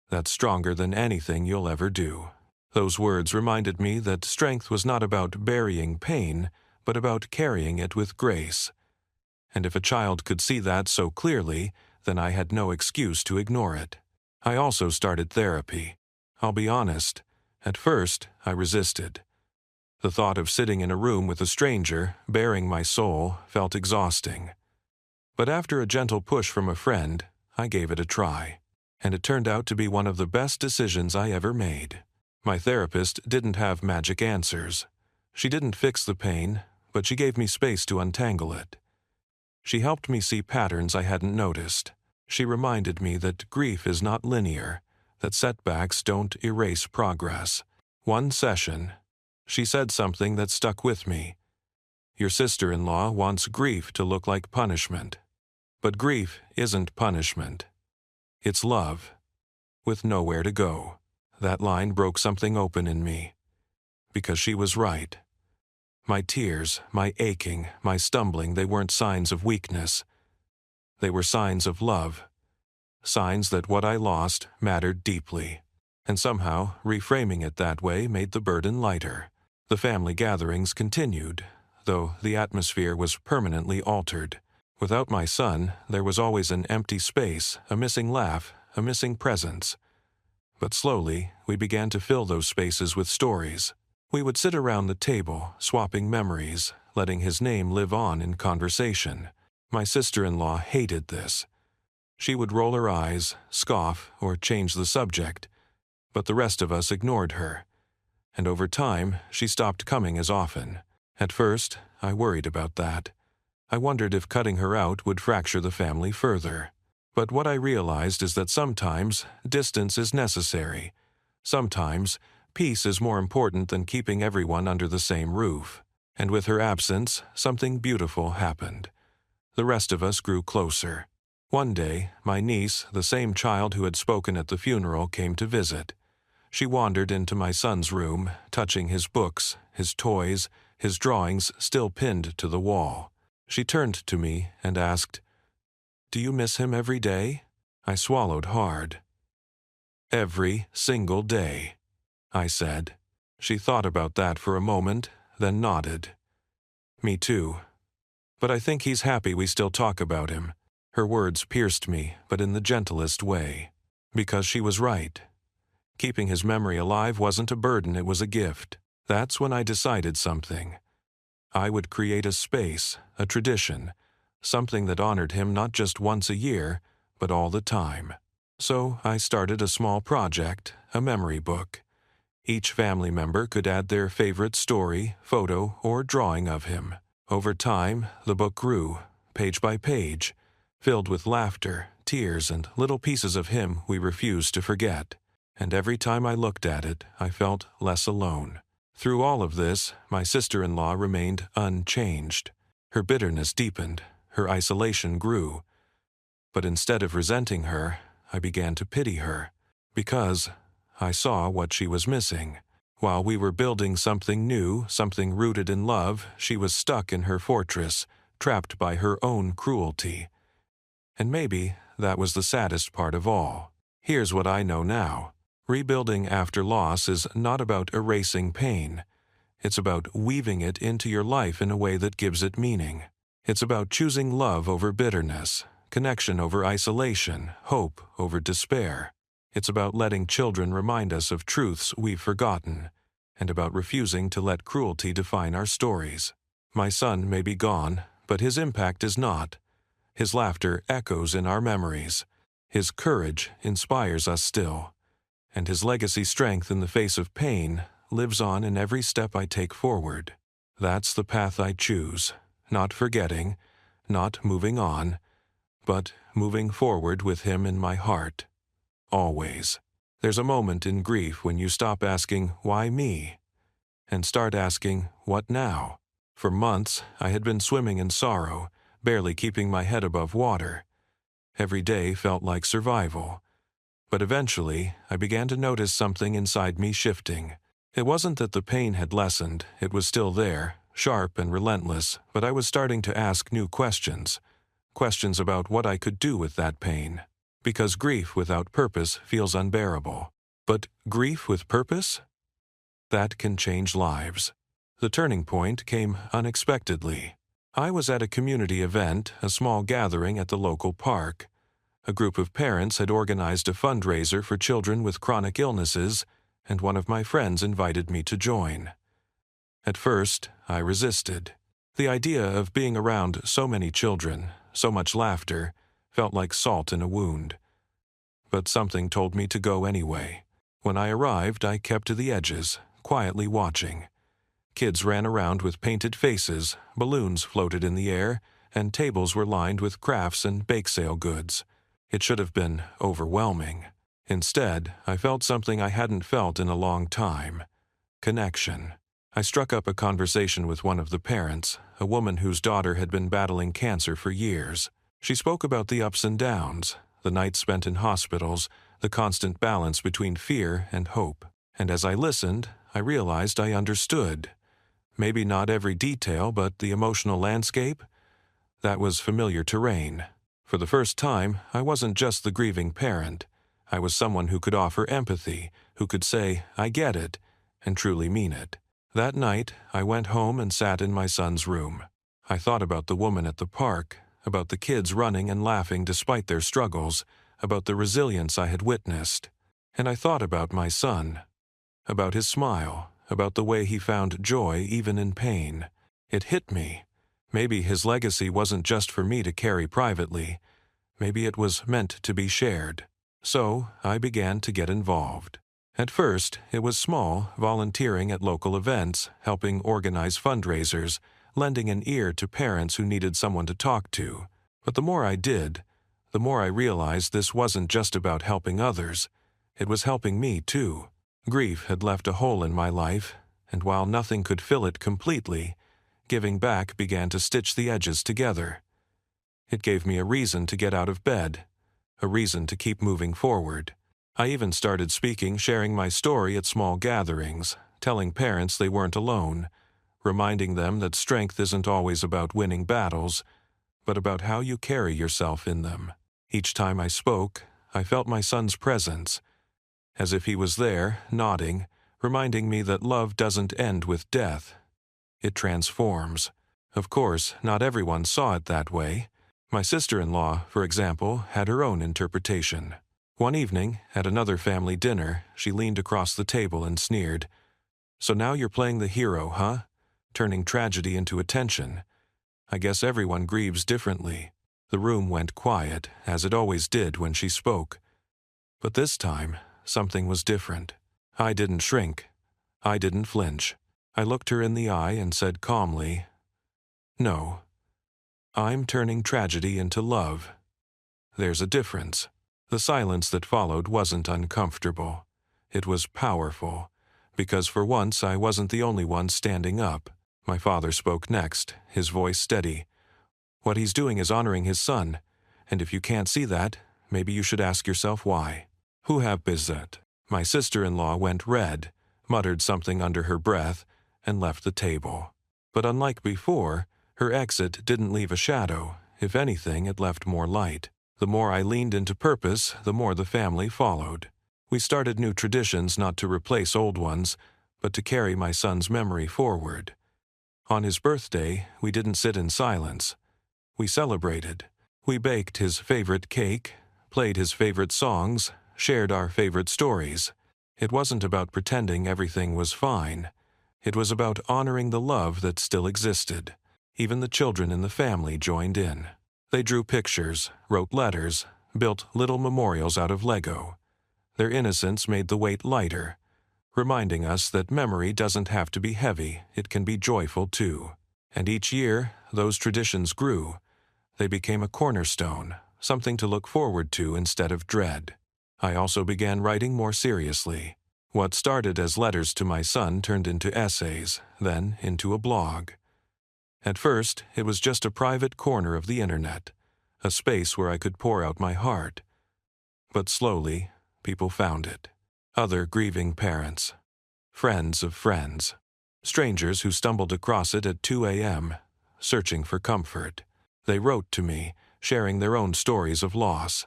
That's stronger than anything you'll ever do. Those words reminded me that strength was not about burying pain, but about carrying it with grace. And if a child could see that so clearly, then I had no excuse to ignore it. I also started therapy. I'll be honest, at first I resisted. The thought of sitting in a room with a stranger, bearing my soul, felt exhausting. But after a gentle push from a friend, I gave it a try. And it turned out to be one of the best decisions I ever made. My therapist didn't have magic answers. She didn't fix the pain, but she gave me space to untangle it. She helped me see patterns I hadn't noticed. She reminded me that grief is not linear, that setbacks don't erase progress. One session, she said something that stuck with me. Your sister-in-law wants grief to look like punishment. But grief isn't punishment. It's love, with nowhere to go. That line broke something open in me. Because she was right. My tears, my aching, my stumbling, they weren't signs of weakness. They were signs of love. Signs that what I lost mattered deeply. And somehow, reframing it that way made the burden lighter. The family gatherings continued, though the atmosphere was permanently altered. Without my son, there was always an empty space, a missing laugh, a missing presence. But slowly, we began to fill those spaces with stories. We would sit around the table, swapping memories, letting his name live on in conversation. My sister-in-law hated this. She would roll her eyes, scoff, or change the subject, but the rest of us ignored her. And over time, she stopped coming as often. At first, I worried about that. I wondered if cutting her out would fracture the family further. But what I realized is that sometimes distance is necessary. Sometimes peace is more important than keeping everyone under the same roof. And with her absence, something beautiful happened. The rest of us grew closer. One day, my niece, the same child who had spoken at the funeral, came to visit. She wandered into my son's room, touching his books, his toys, his drawings still pinned to the wall. She turned to me and asked, "Do you miss him every day?" I swallowed hard. "Every single day," I said. She thought about that for a moment, then nodded. "Me too. But I think he's happy we still talk about him." Her words pierced me, but in the gentlest way. Because she was right. Keeping his memory alive wasn't a burden, it was a gift. That's when I decided something. I would create a space, a tradition, something that honored him not just once a year, but all the time. So I started a small project, a memory book. Each family member could add their favorite story, photo, or drawing of him. Over time, the book grew, page by page, filled with laughter, tears, and little pieces of him we refused to forget. And every time I looked at it, I felt less alone. Through all of this, my sister-in-law remained unchanged. Her bitterness deepened, her isolation grew. But instead of resenting her, I began to pity her, because I saw what she was missing. While we were building something new, something rooted in love, she was stuck in her fortress, trapped by her own cruelty. And maybe that was the saddest part of all. Here's what I know now. Rebuilding after loss is not about erasing pain. It's about weaving it into your life in a way that gives it meaning. It's about choosing love over bitterness, connection over isolation, hope over despair. It's about letting children remind us of truths we've forgotten, and about refusing to let cruelty define our stories. My son may be gone, but his impact is not. His laughter echoes in our memories. His courage inspires us still. And his legacy strength in the face of pain lives on in every step I take forward. That's the path I choose, not forgetting, not moving on, but moving forward with him in my heart. Always. There's a moment in grief when you stop asking, "Why me?" and start asking, "What now?" For months, I had been swimming in sorrow, barely keeping my head above water. Every day felt like survival. But eventually, I began to notice something inside me shifting. It wasn't that the pain had lessened, it was still there, sharp and relentless, but I was starting to ask new questions. Questions about what I could do with that pain. Because grief without purpose feels unbearable. But grief with purpose? That can change lives. The turning point came unexpectedly. I was at a community event, a small gathering at the local park. A group of parents had organized a fundraiser for children with chronic illnesses, and one of my friends invited me to join. At first, I resisted. The idea of being around so many children, so much laughter, felt like salt in a wound. But something told me to go anyway. When I arrived, I kept to the edges, quietly watching. Kids ran around with painted faces, balloons floated in the air, and tables were lined with crafts and bake sale goods. It should have been overwhelming. Instead, I felt something I hadn't felt in a long time. Connection. I struck up a conversation with one of the parents, a woman whose daughter had been battling cancer for years. She spoke about the ups and downs, the nights spent in hospitals, the constant balance between fear and hope. And as I listened, I realized I understood. Maybe not every detail, but the emotional landscape? That was familiar terrain. For the first time, I wasn't just the grieving parent. I was someone who could offer empathy, who could say, "I get it," and truly mean it. That night, I went home and sat in my son's room. I thought about the woman at the park, about the kids running and laughing despite their struggles, about the resilience I had witnessed. And I thought about my son, about his smile, about the way he found joy even in pain. It hit me. Maybe his legacy wasn't just for me to carry privately. Maybe it was meant to be shared. So I began to get involved. At first, it was small, volunteering at local events, helping organize fundraisers, lending an ear to parents who needed someone to talk to. But the more I did, the more I realized this wasn't just about helping others. It was helping me, too. Grief had left a hole in my life, and while nothing could fill it completely, giving back began to stitch the edges together. It gave me a reason to get out of bed, a reason to keep moving forward. I even started speaking, sharing my story at small gatherings, telling parents they weren't alone, reminding them that strength isn't always about winning battles, but about how you carry yourself in them. Each time I spoke, I felt my son's presence, as if he was there, nodding, reminding me that love doesn't end with death. It transforms. Of course, not everyone saw it that way. My sister-in-law, for example, had her own interpretation. One evening, at another family dinner, she leaned across the table and sneered, "So now you're playing the hero, huh? Turning tragedy into attention. I guess everyone grieves differently." The room went quiet, as it always did when she spoke. But this time, something was different. I didn't shrink. I didn't flinch. I looked her in the eye and said calmly, "No. I'm turning tragedy into love. There's a difference." The silence that followed wasn't uncomfortable. It was powerful, because for once I wasn't the only one standing up. My father spoke next, his voice steady. "What he's doing is honoring his son, and if you can't see that, maybe you should ask yourself why." "Who is that?" My sister-in-law went red, muttered something under her breath, and left the table. But unlike before, her exit didn't leave a shadow. If anything, it left more light. The more I leaned into purpose, the more the family followed. We started new traditions not to replace old ones, but to carry my son's memory forward. On his birthday, we didn't sit in silence. We celebrated. We baked his favorite cake, played his favorite songs, shared our favorite stories. It wasn't about pretending everything was fine. It was about honoring the love that still existed. Even the children in the family joined in. They drew pictures, wrote letters, built little memorials out of Lego. Their innocence made the weight lighter, reminding us that memory doesn't have to be heavy, it can be joyful too. And each year, those traditions grew. They became a cornerstone, something to look forward to instead of dread. I also began writing more seriously. What started as letters to my son turned into essays, then into a blog. At first, it was just a private corner of the internet, a space where I could pour out my heart. But slowly, people found it. Other grieving parents, friends of friends, strangers who stumbled across it at 2 a.m., searching for comfort. They wrote to me, sharing their own stories of loss.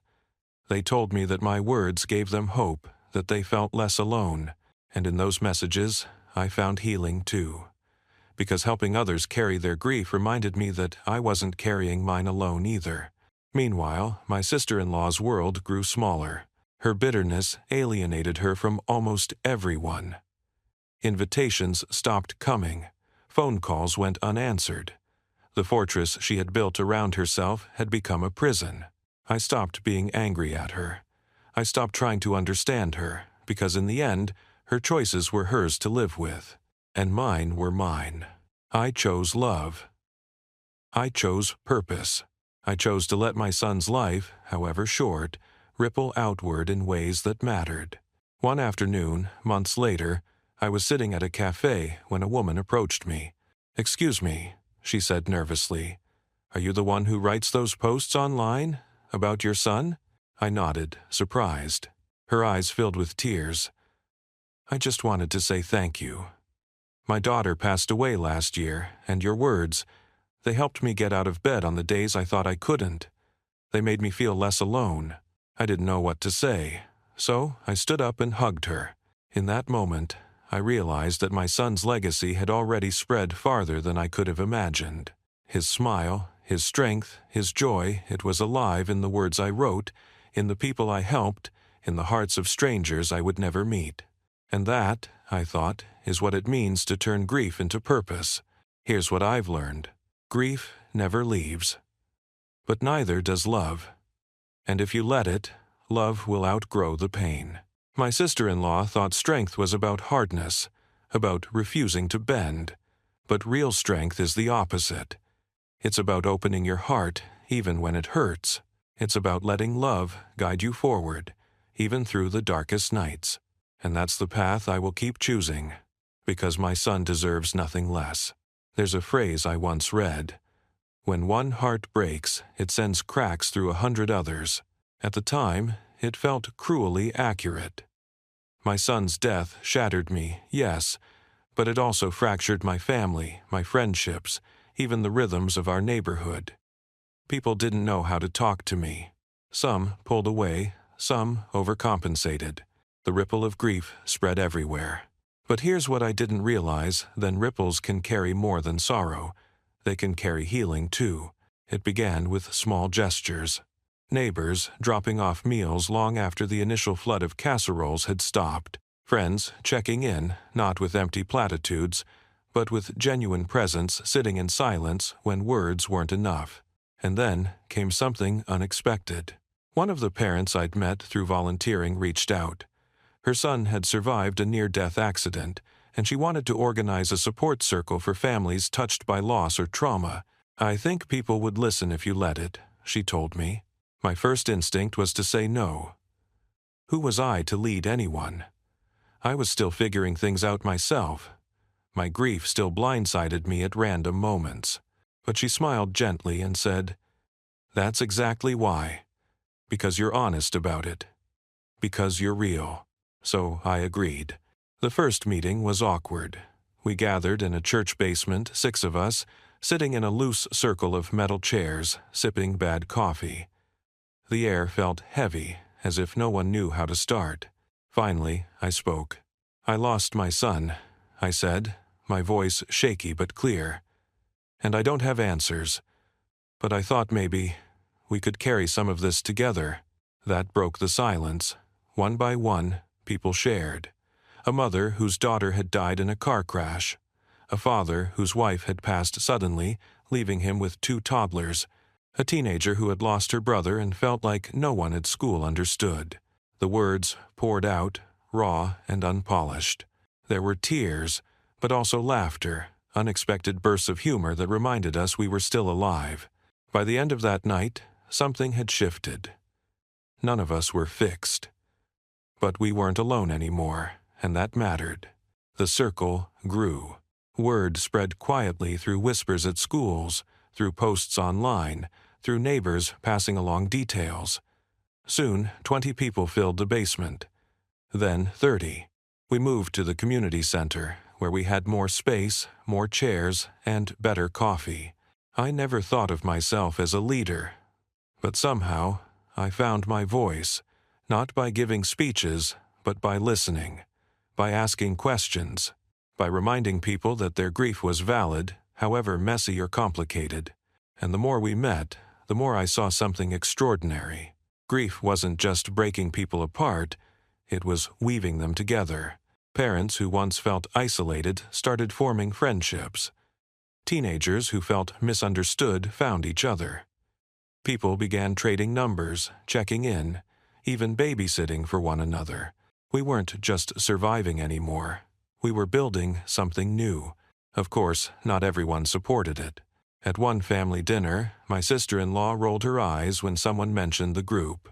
They told me that my words gave them hope, that they felt less alone, and in those messages, I found healing too. Because helping others carry their grief reminded me that I wasn't carrying mine alone either. Meanwhile, my sister-in-law's world grew smaller. Her bitterness alienated her from almost everyone. Invitations stopped coming. Phone calls went unanswered. The fortress she had built around herself had become a prison. I stopped being angry at her. I stopped trying to understand her, because in the end, her choices were hers to live with, and mine were mine. I chose love. I chose purpose. I chose to let my son's life, however short, ripple outward in ways that mattered. One afternoon, months later, I was sitting at a cafe when a woman approached me. "Excuse me," she said nervously. "Are you the one who writes those posts online? About your son?" I nodded, surprised. Her eyes filled with tears. "I just wanted to say thank you. My daughter passed away last year, and your words, they helped me get out of bed on the days I thought I couldn't. They made me feel less alone. I didn't know what to say, so I stood up and hugged her. In that moment, I realized that my son's legacy had already spread farther than I could have imagined. His smile, his strength, his joy, it was alive in the words I wrote, in the people I helped, in the hearts of strangers I would never meet. And that, I thought, is what it means to turn grief into purpose. Here's what I've learned. Grief never leaves. But neither does love. And if you let it, love will outgrow the pain. My sister-in-law thought strength was about hardness, about refusing to bend. But real strength is the opposite. It's about opening your heart, even when it hurts. It's about letting love guide you forward, even through the darkest nights. And that's the path I will keep choosing, because my son deserves nothing less. There's a phrase I once read. When one heart breaks, it sends cracks through 100 others. At the time, it felt cruelly accurate. My son's death shattered me, yes, but it also fractured my family, my friendships, even the rhythms of our neighborhood. People didn't know how to talk to me. Some pulled away, some overcompensated. The ripple of grief spread everywhere. But here's what I didn't realize, then ripples can carry more than sorrow. They can carry healing too. It began with small gestures. Neighbors dropping off meals long after the initial flood of casseroles had stopped. Friends checking in, not with empty platitudes, but with genuine presence, sitting in silence when words weren't enough. And then came something unexpected. One of the parents I'd met through volunteering reached out. Her son had survived a near-death accident, and she wanted to organize a support circle for families touched by loss or trauma. "I think people would listen if you let it," she told me. My first instinct was to say no. Who was I to lead anyone? I was still figuring things out myself. My grief still blindsided me at random moments. But she smiled gently and said, "That's exactly why. Because you're honest about it. Because you're real." So I agreed. The first meeting was awkward. We gathered in a church basement, 6 of us, sitting in a loose circle of metal chairs, sipping bad coffee. The air felt heavy, as if no one knew how to start. Finally, I spoke. "I lost my son," I said, my voice shaky but clear. "And I don't have answers. But I thought maybe we could carry some of this together." That broke the silence. One by one, people shared. A mother whose daughter had died in a car crash. A father whose wife had passed suddenly, leaving him with 2 toddlers. A teenager who had lost her brother and felt like no one at school understood. The words poured out, raw and unpolished. There were tears, but also laughter, unexpected bursts of humor that reminded us we were still alive. By the end of that night, something had shifted. None of us were fixed. But we weren't alone anymore, and that mattered. The circle grew. Word spread quietly through whispers at schools, through posts online, through neighbors passing along details. Soon, 20 people filled the basement. Then 30. We moved to the community center, where we had more space, more chairs, and better coffee. I never thought of myself as a leader, but somehow I found my voice, not by giving speeches, but by listening, by asking questions, by reminding people that their grief was valid, however messy or complicated. And the more we met, the more I saw something extraordinary. Grief wasn't just breaking people apart, it was weaving them together. Parents who once felt isolated started forming friendships. Teenagers who felt misunderstood found each other. People began trading numbers, checking in, even babysitting for one another. We weren't just surviving anymore. We were building something new. Of course, not everyone supported it. At one family dinner, my sister-in-law rolled her eyes when someone mentioned the group.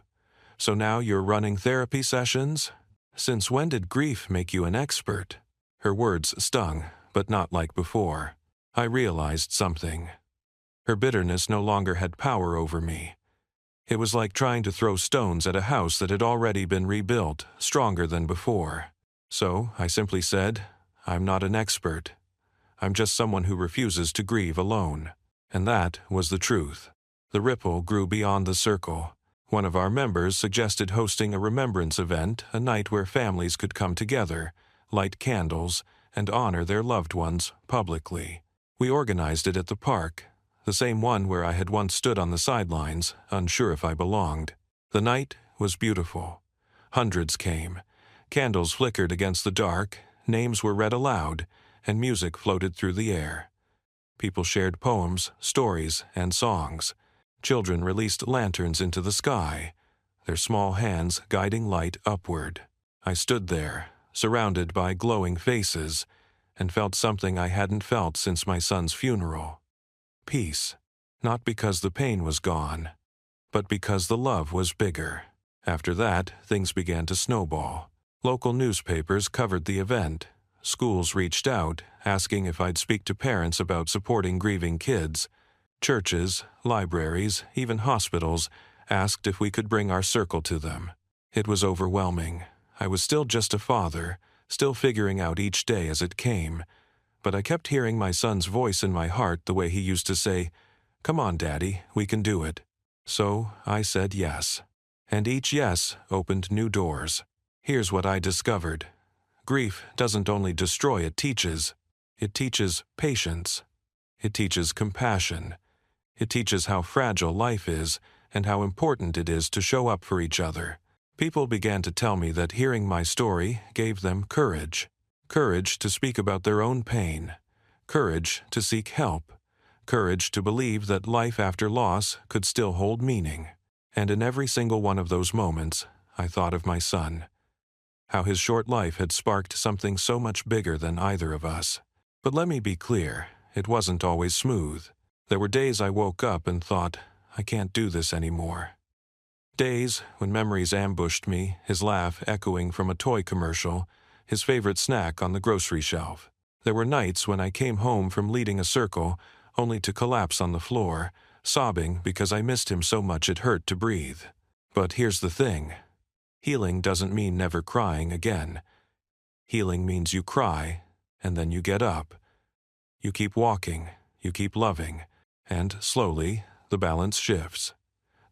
"So now you're running therapy sessions? Since when did grief make you an expert?" Her words stung, but not like before. I realized something. Her bitterness no longer had power over me. It was like trying to throw stones at a house that had already been rebuilt, stronger than before. So I simply said, "I'm not an expert. I'm just someone who refuses to grieve alone." And that was the truth. The ripple grew beyond the circle. One of our members suggested hosting a remembrance event, a night where families could come together, light candles, and honor their loved ones publicly. We organized it at the park, the same one where I had once stood on the sidelines, unsure if I belonged. The night was beautiful. Hundreds came. Candles flickered against the dark, names were read aloud, and music floated through the air. People shared poems, stories, and songs. Children released lanterns into the sky, their small hands guiding light upward. I stood there, surrounded by glowing faces, and felt something I hadn't felt since my son's funeral. Peace, not because the pain was gone, but because the love was bigger. After that, things began to snowball. Local newspapers covered the event. Schools reached out, asking if I'd speak to parents about supporting grieving kids. Churches, libraries, even hospitals asked if we could bring our circle to them. It was overwhelming. I was still just a father, still figuring out each day as it came, but I kept hearing my son's voice in my heart the way he used to say, "Come on, Daddy, we can do it." So I said yes. And each yes opened new doors. Here's what I discovered. Grief doesn't only destroy, it teaches. It teaches patience. It teaches compassion. It teaches how fragile life is and how important it is to show up for each other. People began to tell me that hearing my story gave them courage. Courage to speak about their own pain. Courage to seek help. Courage to believe that life after loss could still hold meaning. And in every single one of those moments, I thought of my son. How his short life had sparked something so much bigger than either of us. But let me be clear, it wasn't always smooth. There were days I woke up and thought, I can't do this anymore. Days when memories ambushed me, his laugh echoing from a toy commercial, his favorite snack on the grocery shelf. There were nights when I came home from leading a circle, only to collapse on the floor, sobbing because I missed him so much it hurt to breathe. But here's the thing. Healing doesn't mean never crying again. Healing means you cry, and then you get up. You keep walking, you keep loving, and slowly, the balance shifts.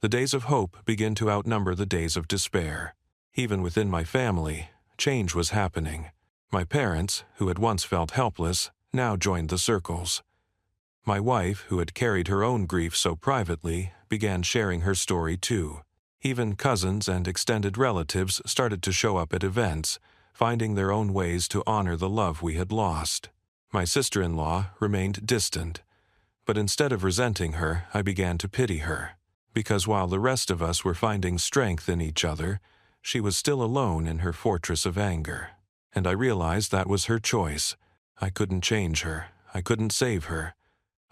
The days of hope begin to outnumber the days of despair. Even within my family, change was happening. My parents, who had once felt helpless, now joined the circles. My wife, who had carried her own grief so privately, began sharing her story too. Even cousins and extended relatives started to show up at events, finding their own ways to honor the love we had lost. My sister-in-law remained distant, but instead of resenting her, I began to pity her, because while the rest of us were finding strength in each other, she was still alone in her fortress of anger. And I realized that was her choice. I couldn't change her. I couldn't save her.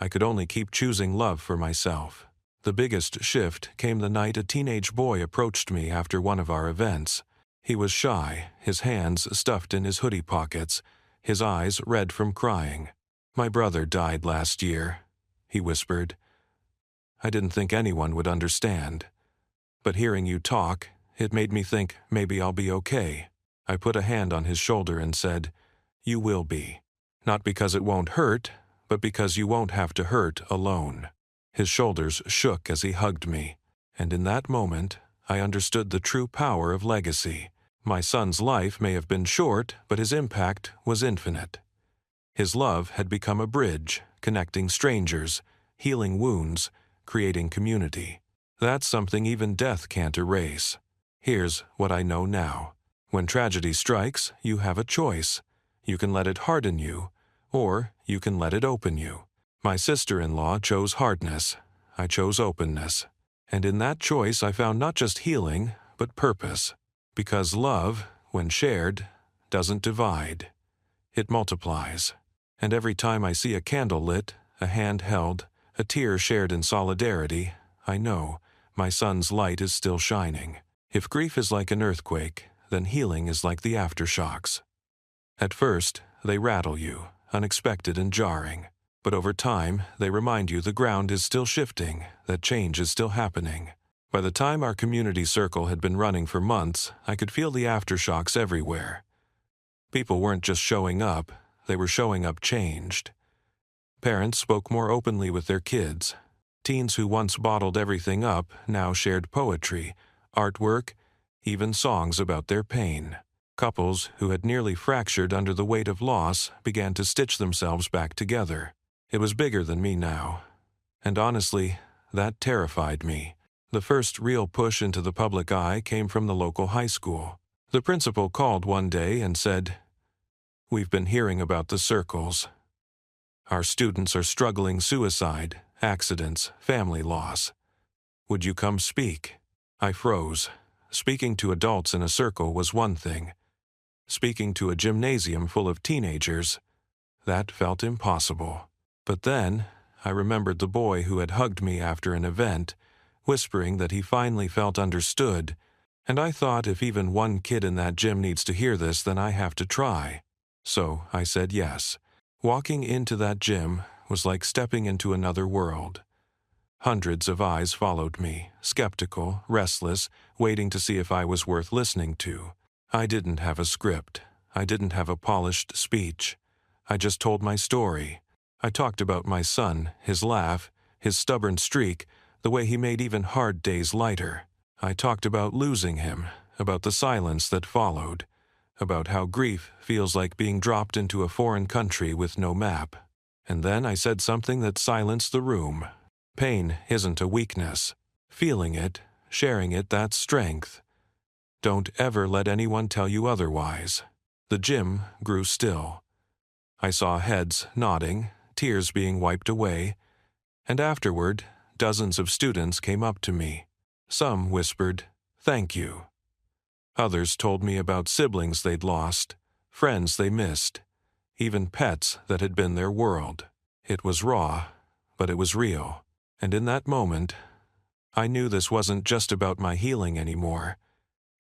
I could only keep choosing love for myself. The biggest shift came the night a teenage boy approached me after one of our events. He was shy, his hands stuffed in his hoodie pockets, his eyes red from crying. "My brother died last year," he whispered. "I didn't think anyone would understand. But hearing you talk, it made me think maybe I'll be okay." I put a hand on his shoulder and said, "You will be. Not because it won't hurt, but because you won't have to hurt alone." His shoulders shook as he hugged me, and in that moment, I understood the true power of legacy. My son's life may have been short, but his impact was infinite. His love had become a bridge, connecting strangers, healing wounds, creating community. That's something even death can't erase. Here's what I know now. When tragedy strikes, you have a choice. You can let it harden you, or you can let it open you. My sister-in-law chose hardness. I chose openness. And in that choice I found not just healing, but purpose. Because love, when shared, doesn't divide. It multiplies. And every time I see a candle lit, a hand held, a tear shared in solidarity, I know my son's light is still shining. If grief is like an earthquake, then healing is like the aftershocks. At first, they rattle you, unexpected and jarring. But over time, they remind you the ground is still shifting, that change is still happening. By the time our community circle had been running for months, I could feel the aftershocks everywhere. People weren't just showing up, they were showing up changed. Parents spoke more openly with their kids. Teens who once bottled everything up now shared poetry, artwork, even songs about their pain. Couples who had nearly fractured under the weight of loss began to stitch themselves back together. It was bigger than me now. And honestly, that terrified me. The first real push into the public eye came from the local high school. The principal called one day and said, "We've been hearing about the circles. Our students are struggling suicide, accidents, family loss. Would you come speak?" I froze. Speaking to adults in a circle was one thing. Speaking to a gymnasium full of teenagers, that felt impossible. But then, I remembered the boy who had hugged me after an event, whispering that he finally felt understood, and I thought if even one kid in that gym needs to hear this, then I have to try. So I said yes. Walking into that gym was like stepping into another world. Hundreds of eyes followed me, skeptical, restless, waiting to see if I was worth listening to. I didn't have a script. I didn't have a polished speech. I just told my story. I talked about my son, his laugh, his stubborn streak, the way he made even hard days lighter. I talked about losing him, about the silence that followed, about how grief feels like being dropped into a foreign country with no map. And then I said something that silenced the room. Pain isn't a weakness. Feeling it, sharing it, that's strength. Don't ever let anyone tell you otherwise. The gym grew still. I saw heads nodding, tears being wiped away, and afterward, dozens of students came up to me. Some whispered, "Thank you." Others told me about siblings they'd lost, friends they missed, even pets that had been their world. It was raw, but it was real. And in that moment, I knew this wasn't just about my healing anymore.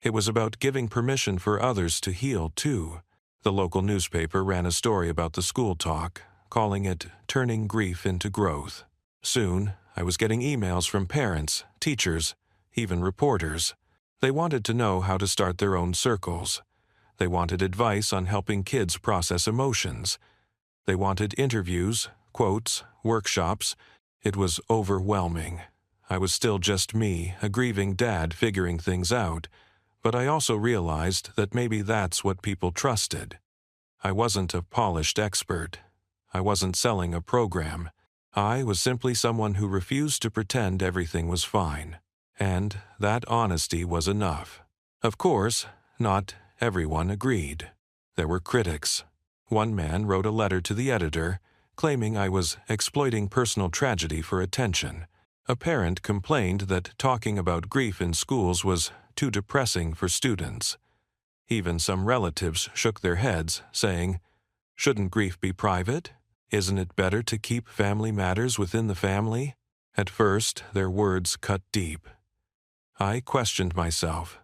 It was about giving permission for others to heal too. The local newspaper ran a story about the school talk, calling it "Turning Grief into Growth." Soon, I was getting emails from parents, teachers, even reporters. They wanted to know how to start their own circles. They wanted advice on helping kids process emotions. They wanted interviews, quotes, workshops. It was overwhelming. I was still just me, a grieving dad figuring things out, but I also realized that maybe that's what people trusted. I wasn't a polished expert. I wasn't selling a program. I was simply someone who refused to pretend everything was fine. And that honesty was enough. Of course, not everyone agreed. There were critics. One man wrote a letter to the editor, claiming I was exploiting personal tragedy for attention. A parent complained that talking about grief in schools was too depressing for students. Even some relatives shook their heads, saying, "Shouldn't grief be private? Isn't it better to keep family matters within the family?" At first, their words cut deep. I questioned myself.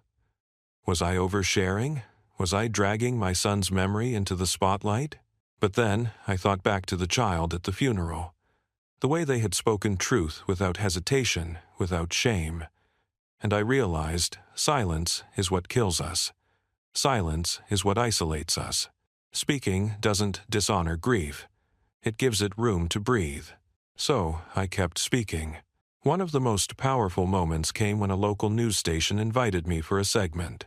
Was I oversharing? Was I dragging my son's memory into the spotlight? But then I thought back to the child at the funeral. The way they had spoken truth without hesitation, without shame. And I realized silence is what kills us. Silence is what isolates us. Speaking doesn't dishonor grief. It gives it room to breathe. So I kept speaking. One of the most powerful moments came when a local news station invited me for a segment.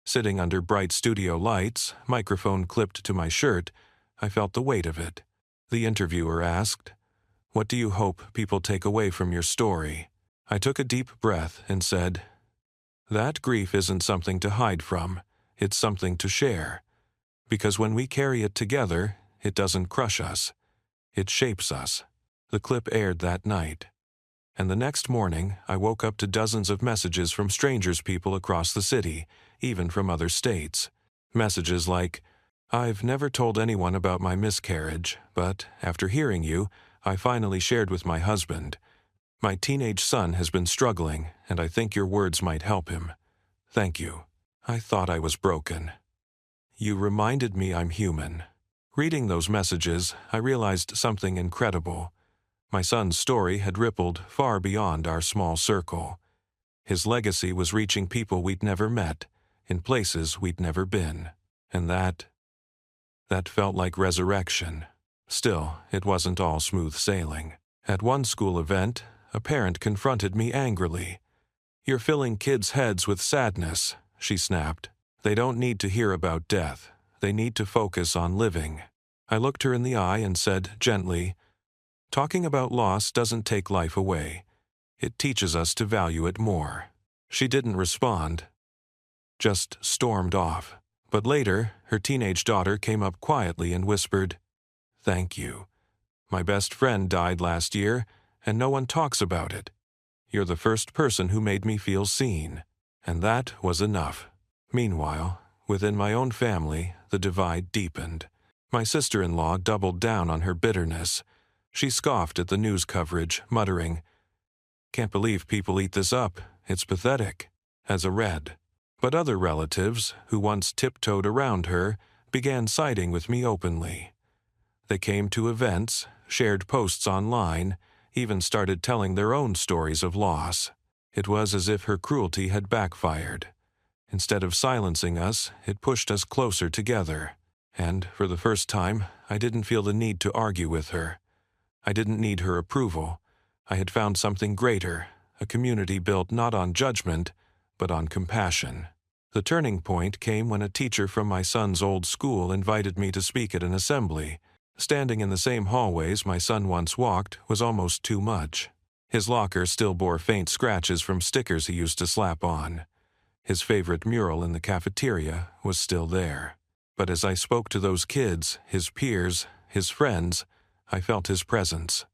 Sitting under bright studio lights, microphone clipped to my shirt, I felt the weight of it. The interviewer asked, "What do you hope people take away from your story?" I took a deep breath and said, "That grief isn't something to hide from, it's something to share. Because when we carry it together, it doesn't crush us. It shapes us." The clip aired that night. And the next morning, I woke up to dozens of messages from strangers people across the city, even from other states. Messages like, "I've never told anyone about my miscarriage, but after hearing you, I finally shared with my husband. My teenage son has been struggling, and I think your words might help him. Thank you. I thought I was broken. You reminded me I'm human." Reading those messages, I realized something incredible. My son's story had rippled far beyond our small circle. His legacy was reaching people we'd never met, in places we'd never been. And that felt like resurrection. Still, it wasn't all smooth sailing. At one school event, a parent confronted me angrily. "You're filling kids' heads with sadness," she snapped. "They don't need to hear about death. They need to focus on living." I looked her in the eye and said gently, "Talking about loss doesn't take life away. It teaches us to value it more." She didn't respond, just stormed off. But later, her teenage daughter came up quietly and whispered, "Thank you. My best friend died last year, and no one talks about it. You're the first person who made me feel seen." And that was enough. Meanwhile, within my own family, the divide deepened. My sister-in-law doubled down on her bitterness. She scoffed at the news coverage, muttering, "Can't believe people eat this up. It's pathetic," as a read. But other relatives, who once tiptoed around her, began siding with me openly. They came to events, shared posts online, even started telling their own stories of loss. It was as if her cruelty had backfired. Instead of silencing us, it pushed us closer together. And, for the first time, I didn't feel the need to argue with her. I didn't need her approval. I had found something greater, a community built not on judgment, but on compassion. The turning point came when a teacher from my son's old school invited me to speak at an assembly. Standing in the same hallways my son once walked was almost too much. His locker still bore faint scratches from stickers he used to slap on. His favorite mural in the cafeteria was still there. But as I spoke to those kids, his peers, his friends, I felt his presence.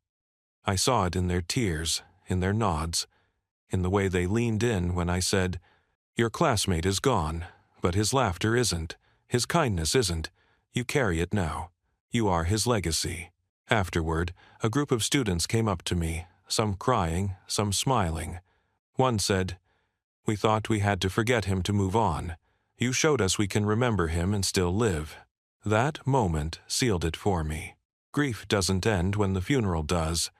I saw it in their tears, in their nods, in the way they leaned in when I said, "Your classmate is gone, but his laughter isn't, his kindness isn't. You carry it now. You are his legacy." Afterward, a group of students came up to me, some crying, some smiling. One said, "We thought we had to forget him to move on. You showed us we can remember him and still live." That moment sealed it for me. Grief doesn't end when the funeral does.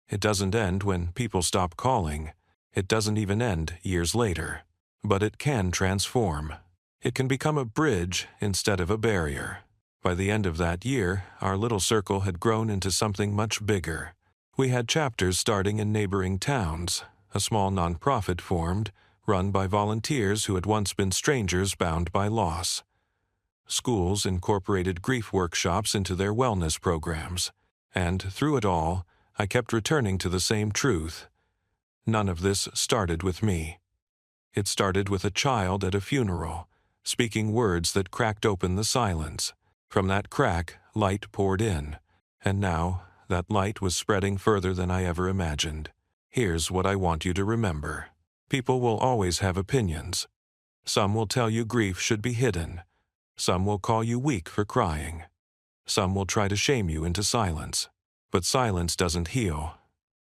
It doesn't end when people stop calling. It doesn't even end years later. But it can transform. It can become a bridge instead of a barrier. By the end of that year, our little circle had grown into something much bigger. We had chapters starting in neighboring towns. A small nonprofit formed, run by volunteers who had once been strangers bound by loss. Schools incorporated grief workshops into their wellness programs. And through it all, I kept returning to the same truth. None of this started with me. It started with a child at a funeral, speaking words that cracked open the silence. From that crack, light poured in, and now that light was spreading further than I ever imagined. Here's what I want you to remember. People will always have opinions. Some will tell you grief should be hidden. Some will call you weak for crying. Some will try to shame you into silence. But silence doesn't heal.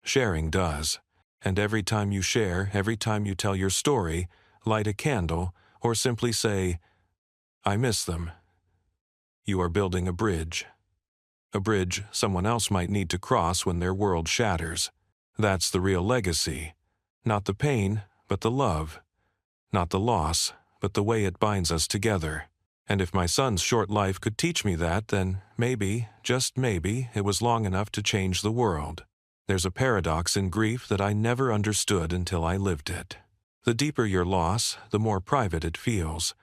Sharing does. And every time you share, every time you tell your story, light a candle, or simply say, "I miss them," you are building a bridge. A bridge someone else might need to cross when their world shatters. That's the real legacy. Not the pain, but the love. Not the loss, but the way it binds us together. And if my son's short life could teach me that, then maybe, just maybe, it was long enough to change the world. There's a paradox in grief that I never understood until I lived it. The deeper your loss, the more private it feels.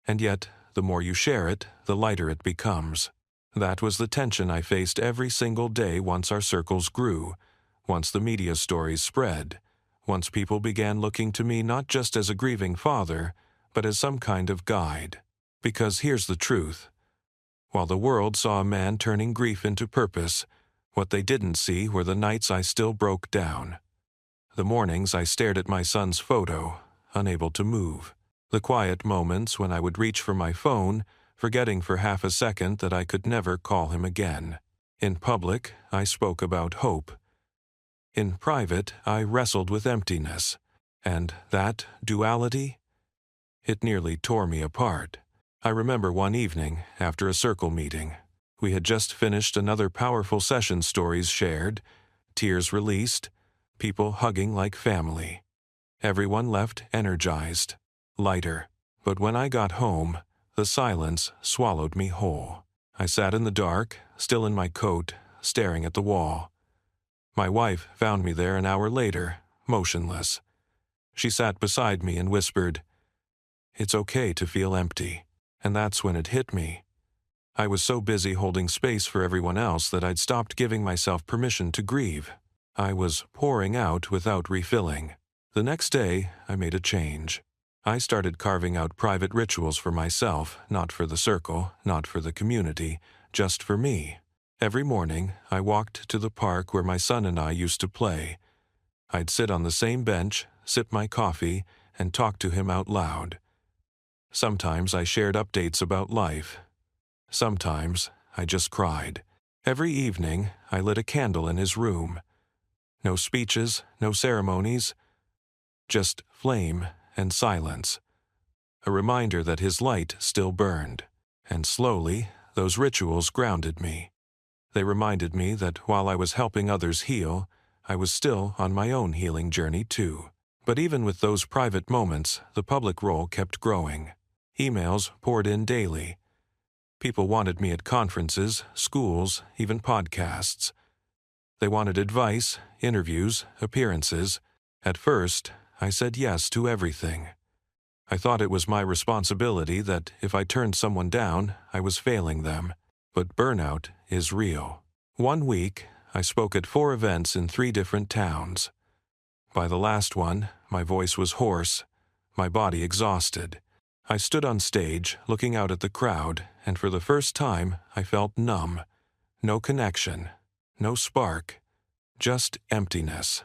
And yet, the more you share it, the lighter it becomes. That was the tension I faced every single day once our circles grew, once the media stories spread, once people began looking to me not just as a grieving father, but as some kind of guide. Because here's the truth. While the world saw a man turning grief into purpose, what they didn't see were the nights I still broke down. The mornings I stared at my son's photo, unable to move. The quiet moments when I would reach for my phone, forgetting for half a second that I could never call him again. In public, I spoke about hope. In private, I wrestled with emptiness. And that duality? It nearly tore me apart. I remember one evening, after a circle meeting. We had just finished another powerful session, stories shared, tears released, people hugging like family. Everyone left energized, lighter. But when I got home, the silence swallowed me whole. I sat in the dark, still in my coat, staring at the wall. My wife found me there an hour later, motionless. She sat beside me and whispered, "It's okay to feel empty." And that's when it hit me. I was so busy holding space for everyone else that I'd stopped giving myself permission to grieve. I was pouring out without refilling. The next day, I made a change. I started carving out private rituals for myself, not for the circle, not for the community, just for me. Every morning, I walked to the park where my son and I used to play. I'd sit on the same bench, sip my coffee, and talk to him out loud. Sometimes I shared updates about life. Sometimes I just cried. Every evening, I lit a candle in his room. No speeches, no ceremonies, just flame and silence. A reminder that his light still burned. And slowly, those rituals grounded me. They reminded me that while I was helping others heal, I was still on my own healing journey too. But even with those private moments, the public role kept growing. Emails poured in daily. People wanted me at conferences, schools, even podcasts. They wanted advice, interviews, appearances. At first, I said yes to everything. I thought it was my responsibility, that if I turned someone down, I was failing them. But burnout is real. One week, I spoke at 4 events in 3 different towns. By the last one, my voice was hoarse, my body exhausted. I stood on stage, looking out at the crowd, and for the first time, I felt numb. No connection, no spark, just emptiness.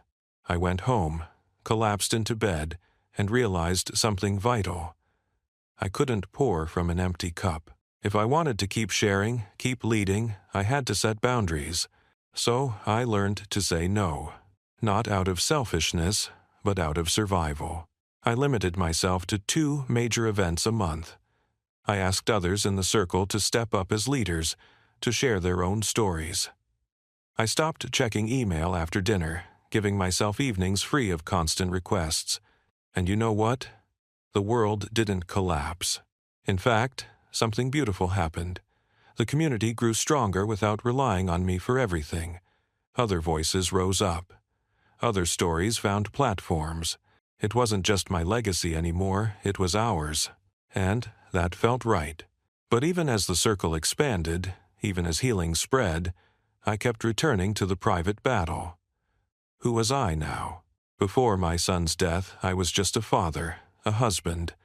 I went home, collapsed into bed, and realized something vital. I couldn't pour from an empty cup. If I wanted to keep sharing, keep leading, I had to set boundaries. So I learned to say no. Not out of selfishness, but out of survival. I limited myself to 2 major events a month. I asked others in the circle to step up as leaders, to share their own stories. I stopped checking email after dinner, giving myself evenings free of constant requests. And you know what? The world didn't collapse. In fact, something beautiful happened. The community grew stronger without relying on me for everything. Other voices rose up. Other stories found platforms. It wasn't just my legacy anymore, it was ours. And that felt right. But even as the circle expanded, even as healing spread, I kept returning to the private battle. Who was I now? Before my son's death, I was just a father, a husband,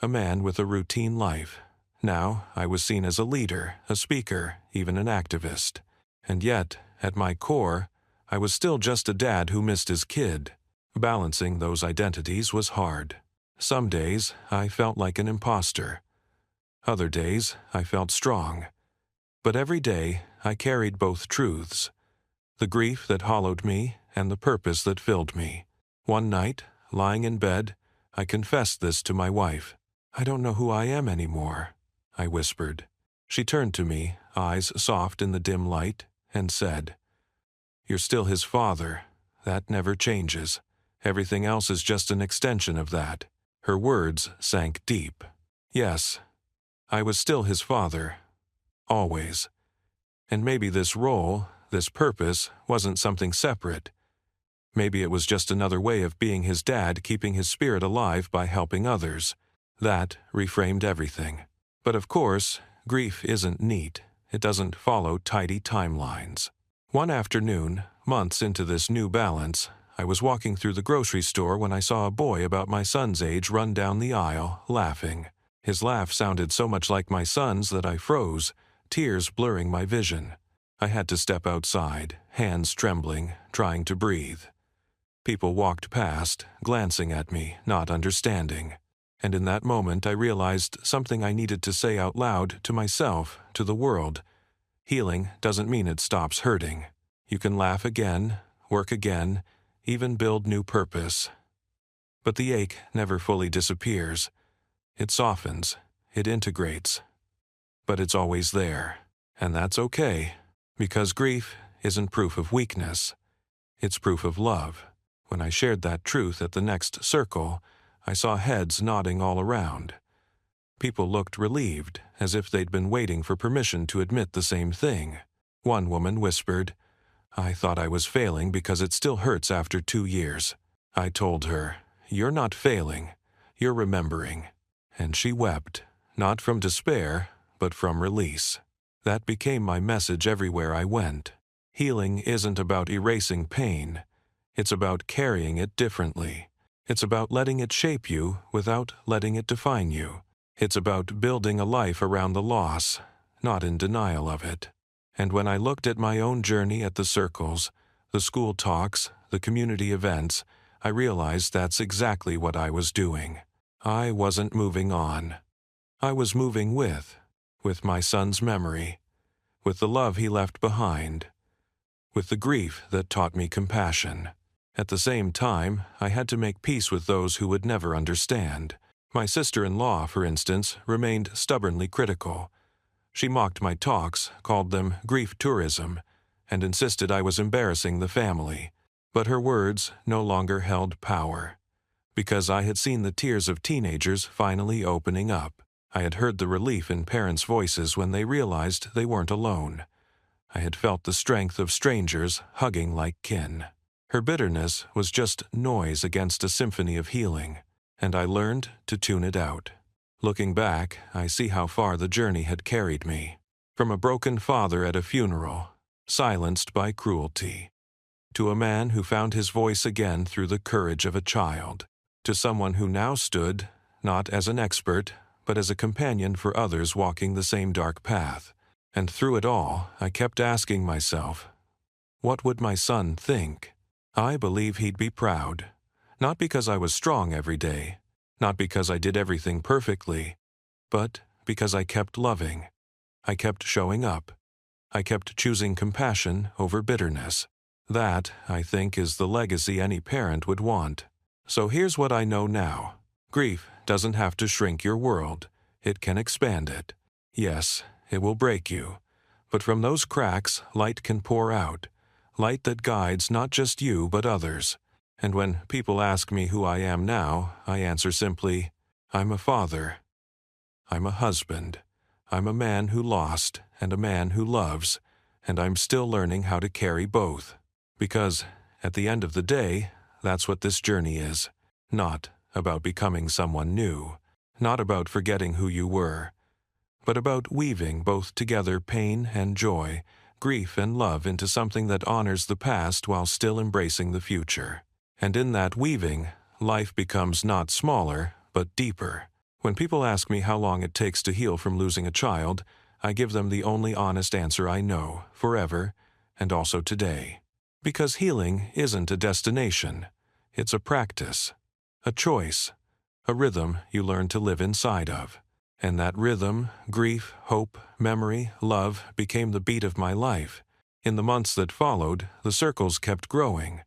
a man with a routine life. Now I was seen as a leader, a speaker, even an activist. And yet, at my core, I was still just a dad who missed his kid. Balancing those identities was hard. Some days, I felt like an imposter. Other days, I felt strong. But every day, I carried both truths: the grief that hollowed me and the purpose that filled me. One night, lying in bed, I confessed this to my wife. "I don't know who I am anymore," I whispered. She turned to me, eyes soft in the dim light, and said, "You're still his father. That never changes. Everything else is just an extension of that." Her words sank deep. Yes, I was still his father. Always. And maybe this role, this purpose, wasn't something separate. Maybe it was just another way of being his dad, keeping his spirit alive by helping others. That reframed everything. But of course, grief isn't neat. It doesn't follow tidy timelines. One afternoon, months into this new balance, I was walking through the grocery store when I saw a boy about my son's age run down the aisle, laughing. His laugh sounded so much like my son's that I froze, tears blurring my vision. I had to step outside, hands trembling, trying to breathe. People walked past, glancing at me, not understanding. And in that moment I realized something I needed to say out loud to myself, to the world. Healing doesn't mean it stops hurting. You can laugh again, work again, even build new purpose. But the ache never fully disappears. It softens, it integrates. But it's always there. And that's okay, because grief isn't proof of weakness. It's proof of love. When I shared that truth at the next circle, I saw heads nodding all around. People looked relieved, as if they'd been waiting for permission to admit the same thing. One woman whispered, "I thought I was failing because it still hurts after 2 years." I told her, "You're not failing, you're remembering." And she wept, not from despair, but from release. That became my message everywhere I went. Healing isn't about erasing pain. It's about carrying it differently. It's about letting it shape you without letting it define you. It's about building a life around the loss, not in denial of it. And when I looked at my own journey at the circles, the school talks, the community events, I realized that's exactly what I was doing. I wasn't moving on. I was moving with my son's memory, with the love he left behind, with the grief that taught me compassion. At the same time, I had to make peace with those who would never understand. My sister-in-law, for instance, remained stubbornly critical. She mocked my talks, called them grief tourism, and insisted I was embarrassing the family. But her words no longer held power. Because I had seen the tears of teenagers finally opening up. I had heard the relief in parents' voices when they realized they weren't alone. I had felt the strength of strangers hugging like kin. Her bitterness was just noise against a symphony of healing, and I learned to tune it out. Looking back, I see how far the journey had carried me. From a broken father at a funeral, silenced by cruelty, to a man who found his voice again through the courage of a child, to someone who now stood, not as an expert, but as a companion for others walking the same dark path. And through it all, I kept asking myself, what would my son think? I believe he'd be proud. Not because I was strong every day, not because I did everything perfectly, but because I kept loving. I kept showing up. I kept choosing compassion over bitterness. That, I think, is the legacy any parent would want. So here's what I know now. Grief doesn't have to shrink your world. It can expand it. Yes, it will break you. But from those cracks, light can pour out. Light that guides not just you, but others. And when people ask me who I am now, I answer simply, I'm a father. I'm a husband. I'm a man who lost and a man who loves. And I'm still learning how to carry both. Because, at the end of the day, that's what this journey is. Not about becoming someone new. Not about forgetting who you were. But about weaving both together pain and joy, grief and love into something that honors the past while still embracing the future. And in that weaving, life becomes not smaller, but deeper. When people ask me how long it takes to heal from losing a child, I give them the only honest answer I know, forever, and also today. Because healing isn't a destination. It's a practice, a choice, a rhythm you learn to live inside of. And that rhythm, grief, hope, memory, love, became the beat of my life. In the months that followed, the circles kept growing.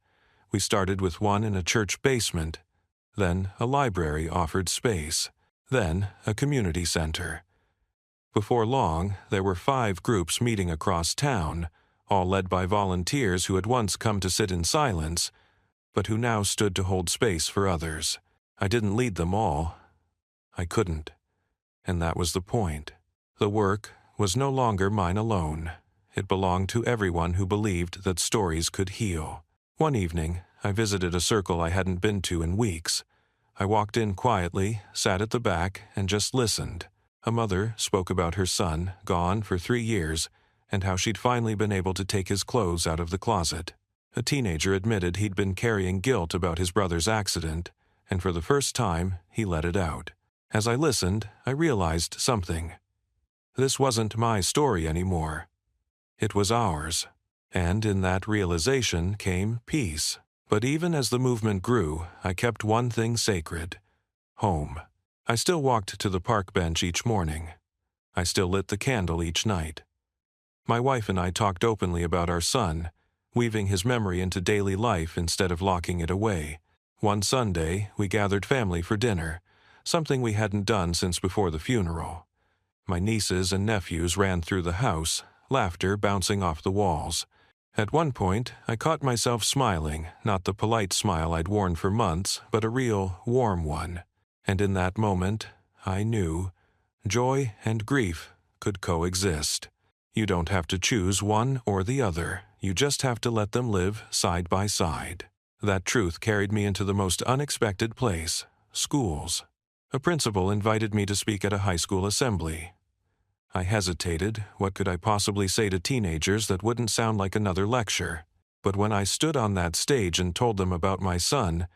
We started with one in a church basement. Then a library offered space. Then a community center. Before long, there were 5 groups meeting across town, all led by volunteers who had once come to sit in silence, but who now stood to hold space for others. I didn't lead them all. I couldn't. And that was the point. The work was no longer mine alone. It belonged to everyone who believed that stories could heal. One evening, I visited a circle I hadn't been to in weeks. I walked in quietly, sat at the back, and just listened. A mother spoke about her son, gone for 3 years, and how she'd finally been able to take his clothes out of the closet. A teenager admitted he'd been carrying guilt about his brother's accident, and for the first time, he let it out. As I listened, I realized something. This wasn't my story anymore. It was ours. And in that realization came peace. But even as the movement grew, I kept one thing sacred: home. I still walked to the park bench each morning. I still lit the candle each night. My wife and I talked openly about our son, weaving his memory into daily life instead of locking it away. One Sunday, we gathered family for dinner, something we hadn't done since before the funeral. My nieces and nephews ran through the house, laughter bouncing off the walls. At one point, I caught myself smiling, not the polite smile I'd worn for months, but a real, warm one. And in that moment, I knew joy and grief could coexist. You don't have to choose one or the other. You just have to let them live side by side. That truth carried me into the most unexpected place: schools. A principal invited me to speak at a high school assembly. I hesitated. What could I possibly say to teenagers that wouldn't sound like another lecture? But when I stood on that stage and told them about my son,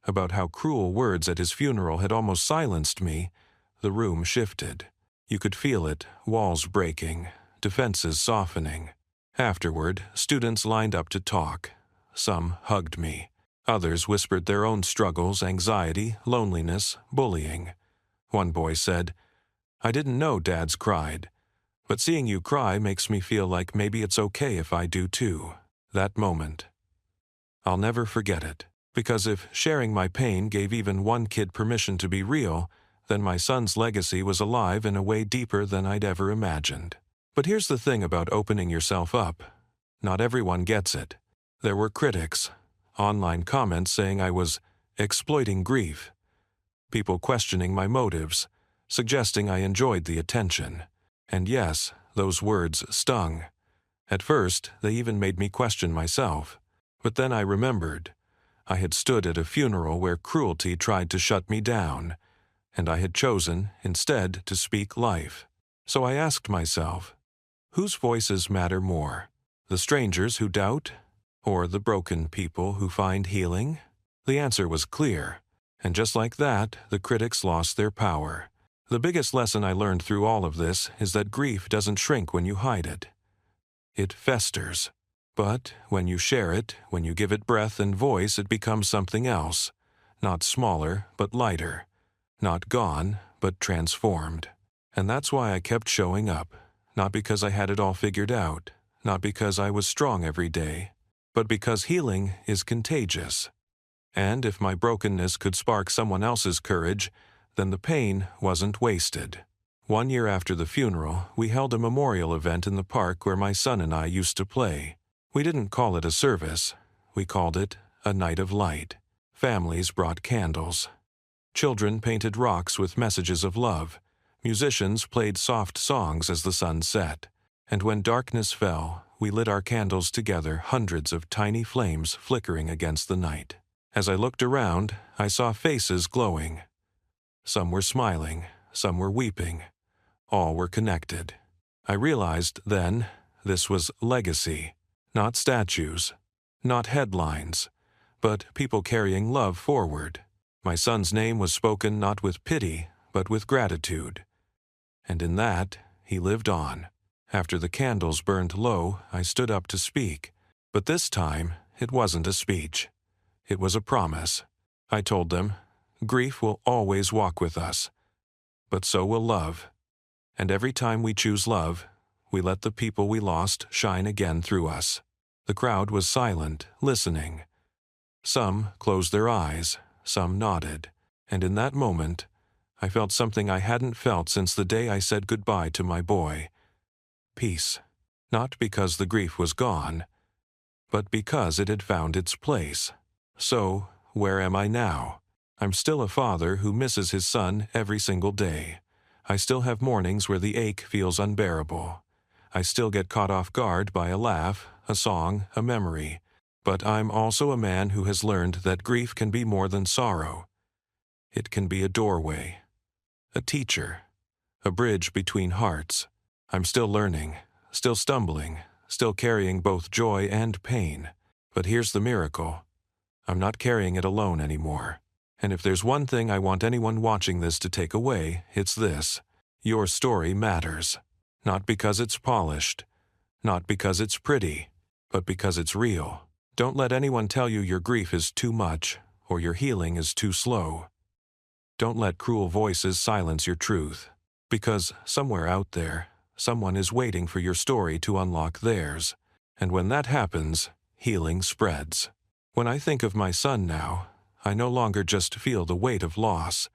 about how cruel words at his funeral had almost silenced me, the room shifted. You could feel it, walls breaking, defenses softening. Afterward, students lined up to talk. Some hugged me. Others whispered their own struggles, anxiety, loneliness, bullying. One boy said, "I didn't know dads cried, but seeing you cry makes me feel like maybe it's okay if I do too." That moment. I'll never forget it, because if sharing my pain gave even one kid permission to be real, then my son's legacy was alive in a way deeper than I'd ever imagined. But here's the thing about opening yourself up. Not everyone gets it. There were critics, online comments saying I was exploiting grief, people questioning my motives, suggesting I enjoyed the attention. And yes, those words stung. At first, they even made me question myself. But then I remembered. I had stood at a funeral where cruelty tried to shut me down, and I had chosen, instead, to speak life. So I asked myself, whose voices matter more? The strangers who doubt, or the broken people who find healing? The answer was clear, and just like that, the critics lost their power. The biggest lesson I learned through all of this is that grief doesn't shrink when you hide it. It festers. But when you share it, when you give it breath and voice, it becomes something else. Not smaller, but lighter. Not gone, but transformed. And that's why I kept showing up. Not because I had it all figured out. Not because I was strong every day. But because healing is contagious. And if my brokenness could spark someone else's courage, then the pain wasn't wasted. 1 year after the funeral, we held a memorial event in the park where my son and I used to play. We didn't call it a service. We called it a night of light. Families brought candles. Children painted rocks with messages of love. Musicians played soft songs as the sun set. And when darkness fell, we lit our candles together, hundreds of tiny flames flickering against the night. As I looked around, I saw faces glowing. Some were smiling, some were weeping. All were connected. I realized then this was legacy, not statues, not headlines, but people carrying love forward. My son's name was spoken not with pity, but with gratitude. And in that, he lived on. After the candles burned low, I stood up to speak. But this time, it wasn't a speech. It was a promise. I told them, grief will always walk with us. But so will love. And every time we choose love, we let the people we lost shine again through us. The crowd was silent, listening. Some closed their eyes, some nodded. And in that moment, I felt something I hadn't felt since the day I said goodbye to my boy. Peace. Not because the grief was gone, but because it had found its place. So, where am I now? I'm still a father who misses his son every single day. I still have mornings where the ache feels unbearable. I still get caught off guard by a laugh, a song, a memory. But I'm also a man who has learned that grief can be more than sorrow. It can be a doorway, a teacher, a bridge between hearts. I'm still learning, still stumbling, still carrying both joy and pain. But here's the miracle. I'm not carrying it alone anymore. And if there's one thing I want anyone watching this to take away, it's this. Your story matters. Not because it's polished, not because it's pretty, but because it's real. Don't let anyone tell you your grief is too much or your healing is too slow. Don't let cruel voices silence your truth, because somewhere out there, someone is waiting for your story to unlock theirs. And when that happens, healing spreads. When I think of my son now, I no longer just feel the weight of loss.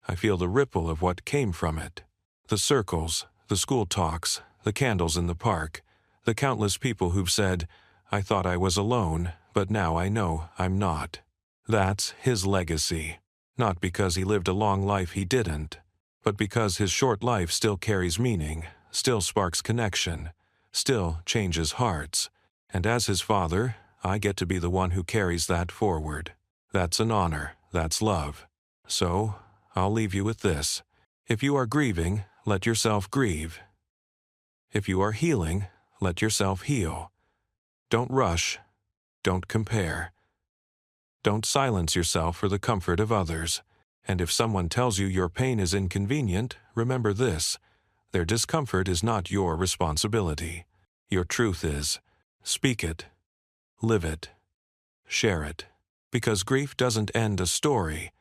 I feel the ripple of what came from it. The circles, the school talks, the candles in the park, the countless people who've said, I thought I was alone, but now I know I'm not. That's his legacy. Not because he lived a long life he didn't, but because his short life still carries meaning, still sparks connection, still changes hearts. And as his father, I get to be the one who carries that forward. That's an honor. That's love. So, I'll leave you with this. If you are grieving, let yourself grieve. If you are healing, let yourself heal. Don't rush. Don't compare. Don't silence yourself for the comfort of others. And if someone tells you your pain is inconvenient, remember this. Their discomfort is not your responsibility. Your truth is. Speak it. Live it. Share it. Because grief doesn't end a story.